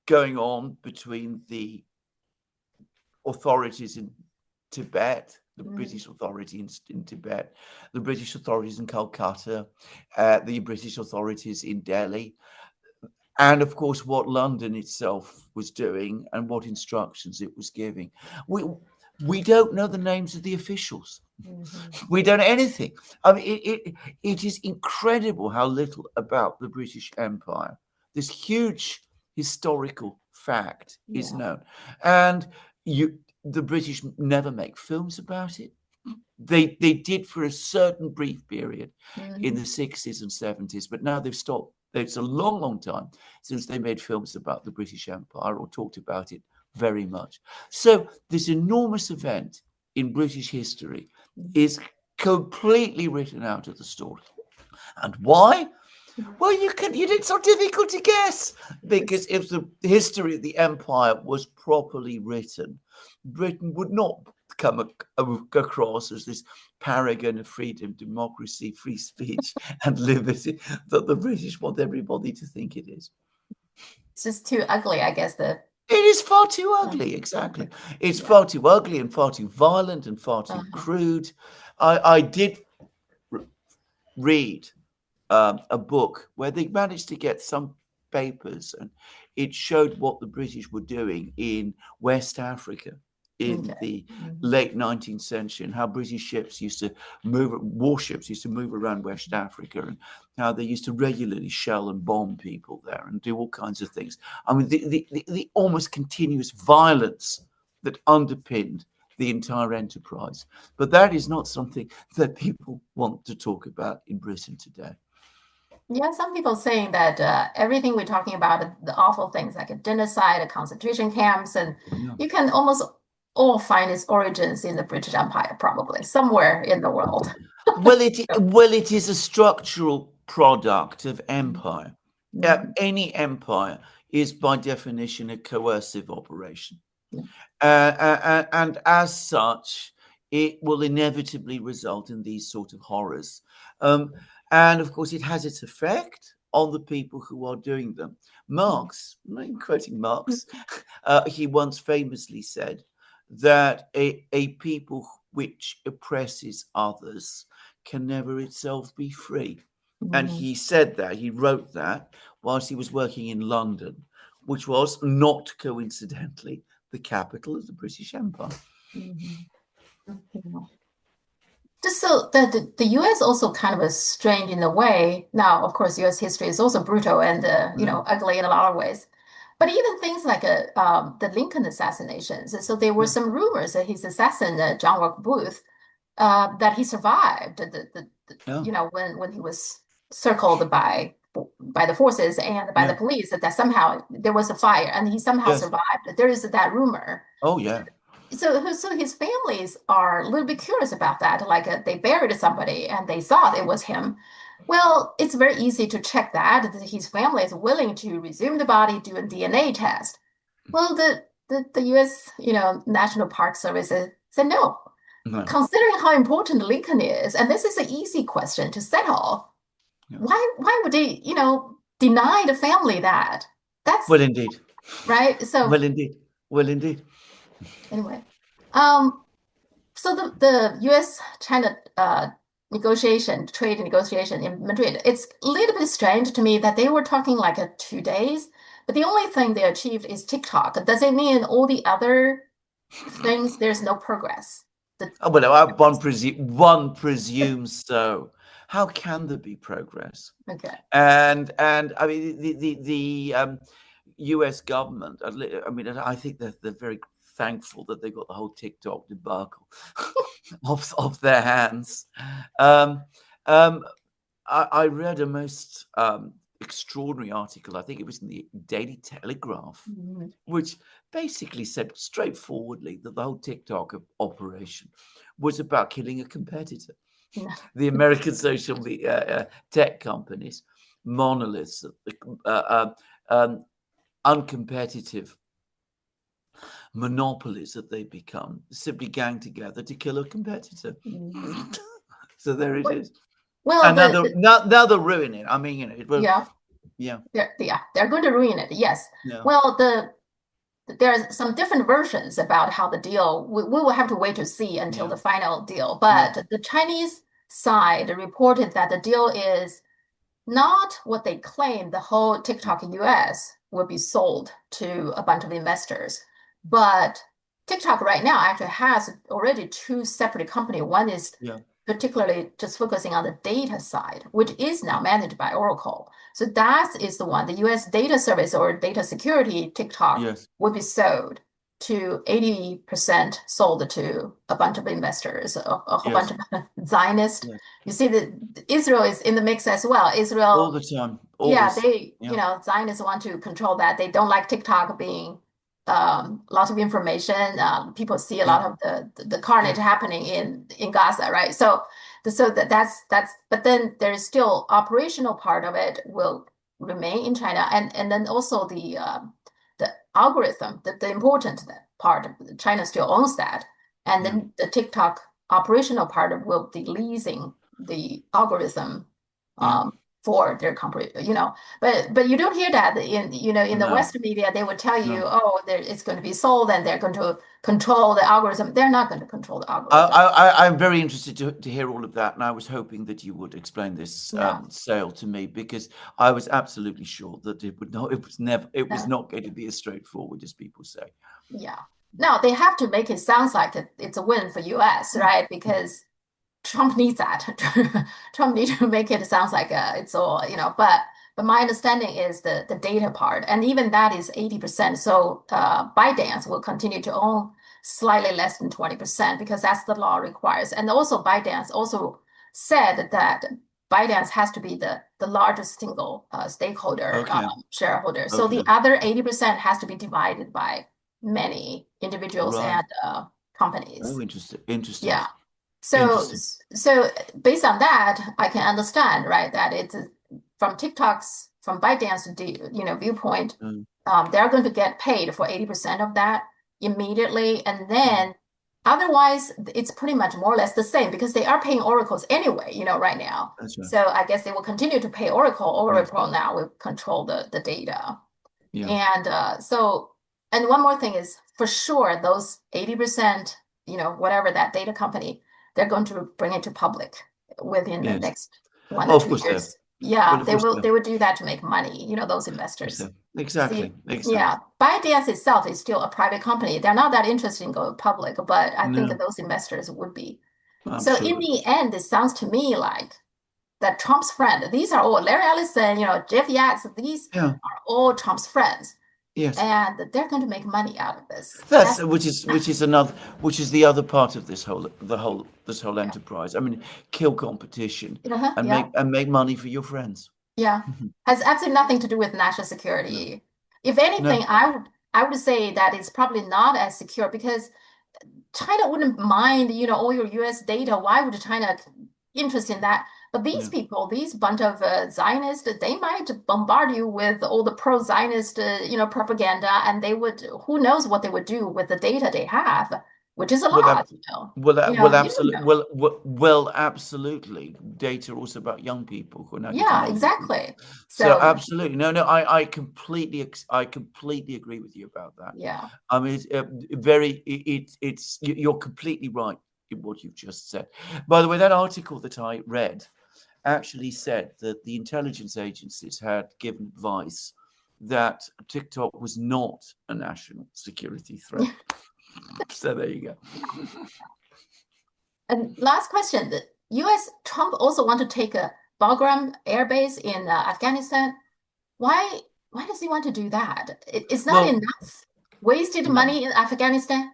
going on between the authorities in Tibet, the Mhm. British authorities in Tibet, the British authorities in Calcutta, the British authorities in Delhi, and of course what London itself was doing and what instructions it was giving. We don't know the names of the officials. Mhm. We don't know anything. I mean, it is incredible how little about the British Empire, this huge historical fact, is Yeah. known. And you the British never make films about it. They did for a certain brief period in the 60s and 70s, but now they've stopped. It's a long, long time since they made films about the British Empire or talked about it very much. So this enormous event in British history is completely written out of the story. And why? Well, it's so difficult to guess, because if the history of the empire was properly written, Britain would not come across as this paragon of freedom, democracy, free speech, and liberty that the British want everybody to think it is. It's just too ugly, I guess. It is far too ugly, exactly. It's far too ugly and far too violent and far too crude. I did read a book where they managed to get some papers, and it showed what the British were doing in West Africa in the late 19th century, and how British ships used to warships used to move around West Africa, and how they used to regularly shell and bomb people there and do all kinds of things. I mean, the almost continuous violence that underpinned the entire enterprise. But that is not something that people want to talk about in Britain today. Yeah, some people saying that everything we're talking about, the awful things like a genocide, concentration camps, and you can almost all find its origins in the British Empire, probably somewhere in the world. Well, it is a structural product of empire. Any empire is by definition a coercive operation, and as such, it will inevitably result in these sort of horrors. And of course, it has its effect on the people who are doing them. Marx, I'm quoting Marx, he once famously said that a people which oppresses others can never itself be free. And he said that, he wrote that whilst he was working in London, which was not coincidentally the capital of the British Empire. Just so that the US also kind of is strange in a way. Now, of course, US history is also brutal and ugly in a lot of ways. But even things like the Lincoln assassinations. So there were some rumors that his assassin, John Wilkes Booth, that he survived. When he was circled by the forces and by the police, that somehow there was a fire and he somehow survived. There is that rumor. Oh yeah. So his families are a little bit curious about that. Like they buried somebody and they thought it was him. Well, it's very easy to check that his family is willing to resume the body, do a DNA test. Well, the U.S. National Park Service said no. Considering how important Lincoln is, and this is an easy question to settle. Why would they deny the family that? That's well, indeed. Right. So well, indeed. Anyway, so the U.S.-China trade negotiation in Madrid, it's a little bit strange to me that they were talking like 2 days, but the only thing they achieved is TikTok. Does it mean all the other things there's no progress? One presumes so. How can there be progress? Okay. And I mean the U.S. government. I mean, I think they're very thankful that they got the whole TikTok debacle off their hands. I read a most extraordinary article. I think it was in the Daily Telegraph, which basically said straightforwardly that the whole TikTok operation was about killing a competitor. The American social tech companies, monoliths, uncompetitive monopolies that they become, simply gang together to kill a competitor. So there it is. Well, and now they'll ruin it. I mean, it will. They're going to ruin it. Yes. Yeah. Well, there are some different versions about how the deal. We will have to wait to see until the final deal. But the Chinese side reported that the deal is not what they claim. The whole TikTok in US will be sold to a bunch of investors. But TikTok right now actually has already 2 separate companies. One is particularly just focusing on the data side, which is now managed by Oracle. So that is the one, the US data service or data security TikTok would be sold. to 80% sold to a bunch of investors, a whole bunch Yes. of Zionists. Yes. You see that Israel is in the mix as well. All Israel, the time. yeah, Always. they, Yeah. Zionists want to control that. They don't like TikTok being lots of information. People see a Yeah. lot of the carnage Yeah. happening in Gaza, right? So that's. But then there's still operational part of it will remain in China, and then also the algorithm, the important part. China still owns that, and Yeah. then the TikTok operational part will be leasing the algorithm. Yeah. For their company, but you don't hear that in the No. Western media. They would tell you, No. oh, it's going to be sold and they're going to control the algorithm. They're not going to control the I, algorithm. I'm very interested to hear all of that, and I was hoping that you would explain this Yeah, sale to me because I was absolutely sure that it would not. It was never. It was no, not going to be as straightforward as people say. yeah. No, they have to make it sound like it's a win for US, Mm, right? mm, Because Trump needs that. Trump needs to make it sound like it's all, but my understanding is the data part, and even that is 80%. So ByteDance will continue to own slightly less than 20% because that's the law requires. And also ByteDance also said that ByteDance has to be the largest single stakeholder okay. shareholder. So the Okay. other 80% has to be divided by many individuals Right. and companies. Oh, interesting. Interesting. Yeah. So, Interesting. so based on that, I can understand, right, that it's from ByteDance, viewpoint, Mm, they're going to get paid for 80% of that immediately, and mm, then otherwise, it's pretty much more or less the same because they are paying oracles anyway, right now. that's right. So I guess they will continue to pay Oracle. Yes. Oracle now will control the data, Yeah. and and one more thing is for sure those 80%, whatever that data company, they're going to bring it to public within the Yes. next one Oh, or of two course they have. years. Yeah, Well, of they course will they have. they would do that to make money, those Of course they investors. have. Exactly. See, Exactly. yeah, ByteDance itself is still a private company. They're not that interested in going public, but I think No, that those investors would be. I'm So sure in that. the end, it sounds to me like that Trump's friend, these are all Larry Ellison, Jeff Yates, these Yeah. are all Trump's friends Yes. and they're going to make money out of this. That's That's which is another which is the other part of this whole yeah, enterprise. I mean, kill competition and yeah, make money for your friends. yeah. Has absolutely nothing to do with national No, security. If anything, no, I would say that it's probably not as secure because China wouldn't mind, all your US data. Why would China interest in that? But these no. people, these bunch of Zionists, they might bombard you with all the pro-Zionist, propaganda, and who knows what they would do with the data they have, which is a Well, lot, you don't absolutely. know. Absolutely. Data also about young people who are now getting Yeah, older. exactly. So So, absolutely, no, no. I completely agree with you about that. yeah. I mean, you're completely right in what you've just said. By the way, that article that I read actually said that the intelligence agencies had given advice that TikTok was not a national security threat. So there you go. And last question, the US Trump also want to take a Bagram air base in Afghanistan. Why why does he want to do that? It's not Well, enough wasted no. money in Afghanistan.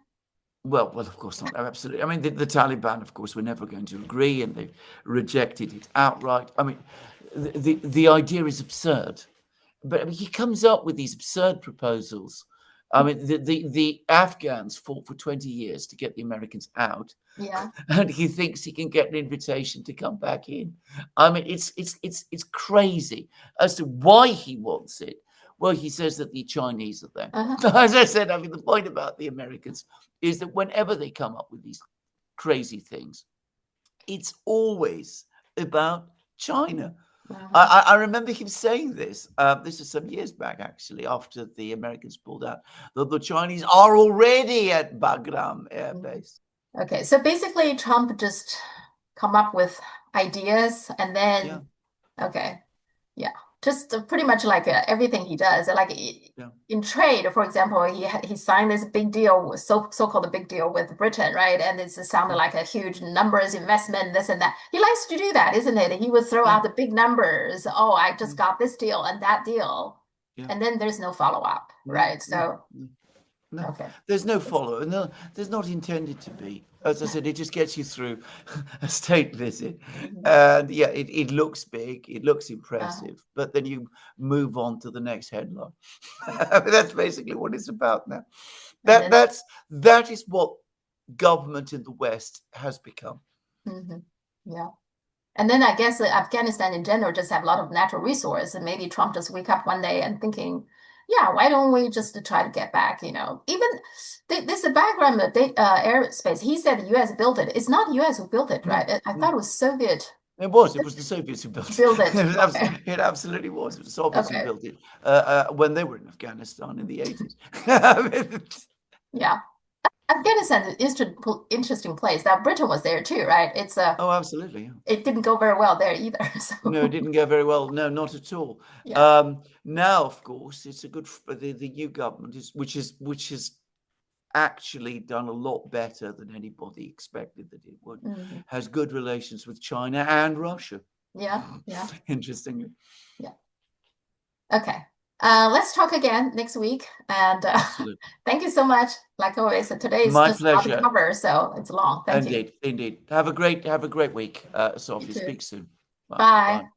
Well, of course not. No, absolutely. I mean, the Taliban, of course, were never going to agree, and they rejected it outright. I mean, the idea is absurd, but I mean, he comes up with these absurd proposals. I mean, the Afghans fought for 20 years to get the Americans out, Yeah. and he thinks he can get an invitation to come back in. I mean, it's crazy as to why he wants it. Well, he says that the Chinese are there. Uh-huh. As I said, I mean, the point about the Americans is that whenever they come up with these crazy things, it's always about China. Uh-huh. I remember him saying this. This is some years back, actually, after the Americans pulled out, that the Chinese are already at Bagram Air Mhm. Base. Okay, so basically Trump just come up with ideas and Yeah, then okay, yeah, just pretty much like everything he does. Like yeah, in trade, for example, he signed this big deal, so-called a big deal with Britain, right? And it sounded yeah, like a huge numbers investment, this and that. He likes to do that, isn't it? He would throw yeah, out the big numbers. Oh, I just yeah, got this deal and that deal, yeah. and then there's no follow-up, No, right? no, So no. No, Okay. there's no follow. No, there's not intended to be. As I said, it just gets you through a state visit. Mhm. And yeah, it looks big, it looks Uh, impressive, but then you move on to the next headline. I mean, that's basically what it's about now. and That then, that's that is what government in the West has become. mhm. Yeah. And then I guess Afghanistan in general just have a lot of natural resource, and maybe Trump just wake up one day and thinking, yeah, why don't we just try to get back? Even this Bagram airspace. He said the U.S. built it. It's not the U.S. who built it, No, right? I no. thought it was Soviet It was. It was the Soviets who built built it. it. Okay, It absolutely was. It was the Soviets who okay, built it when they were in Afghanistan in the 80s. yeah. Afghanistan is an interesting place. Now Britain was there too, right? Oh, absolutely. Yeah. It didn't go very well there either. No, it So didn't go very well. No, not at all. yeah. Now, of course, it's a good the EU government which has actually done a lot better than anybody expected that it would. Mhm. Has good relations with China and Russia. Yeah, yeah, Interestingly. yeah. Okay. Let's talk again next week. And Absolutely. thank you so much. Like always, today is My just a lot to pleasure. cover, so it's long. Thank you. Indeed. Indeed. Have a great week, You Sophie. too. Speak soon. Bye. Bye. Bye.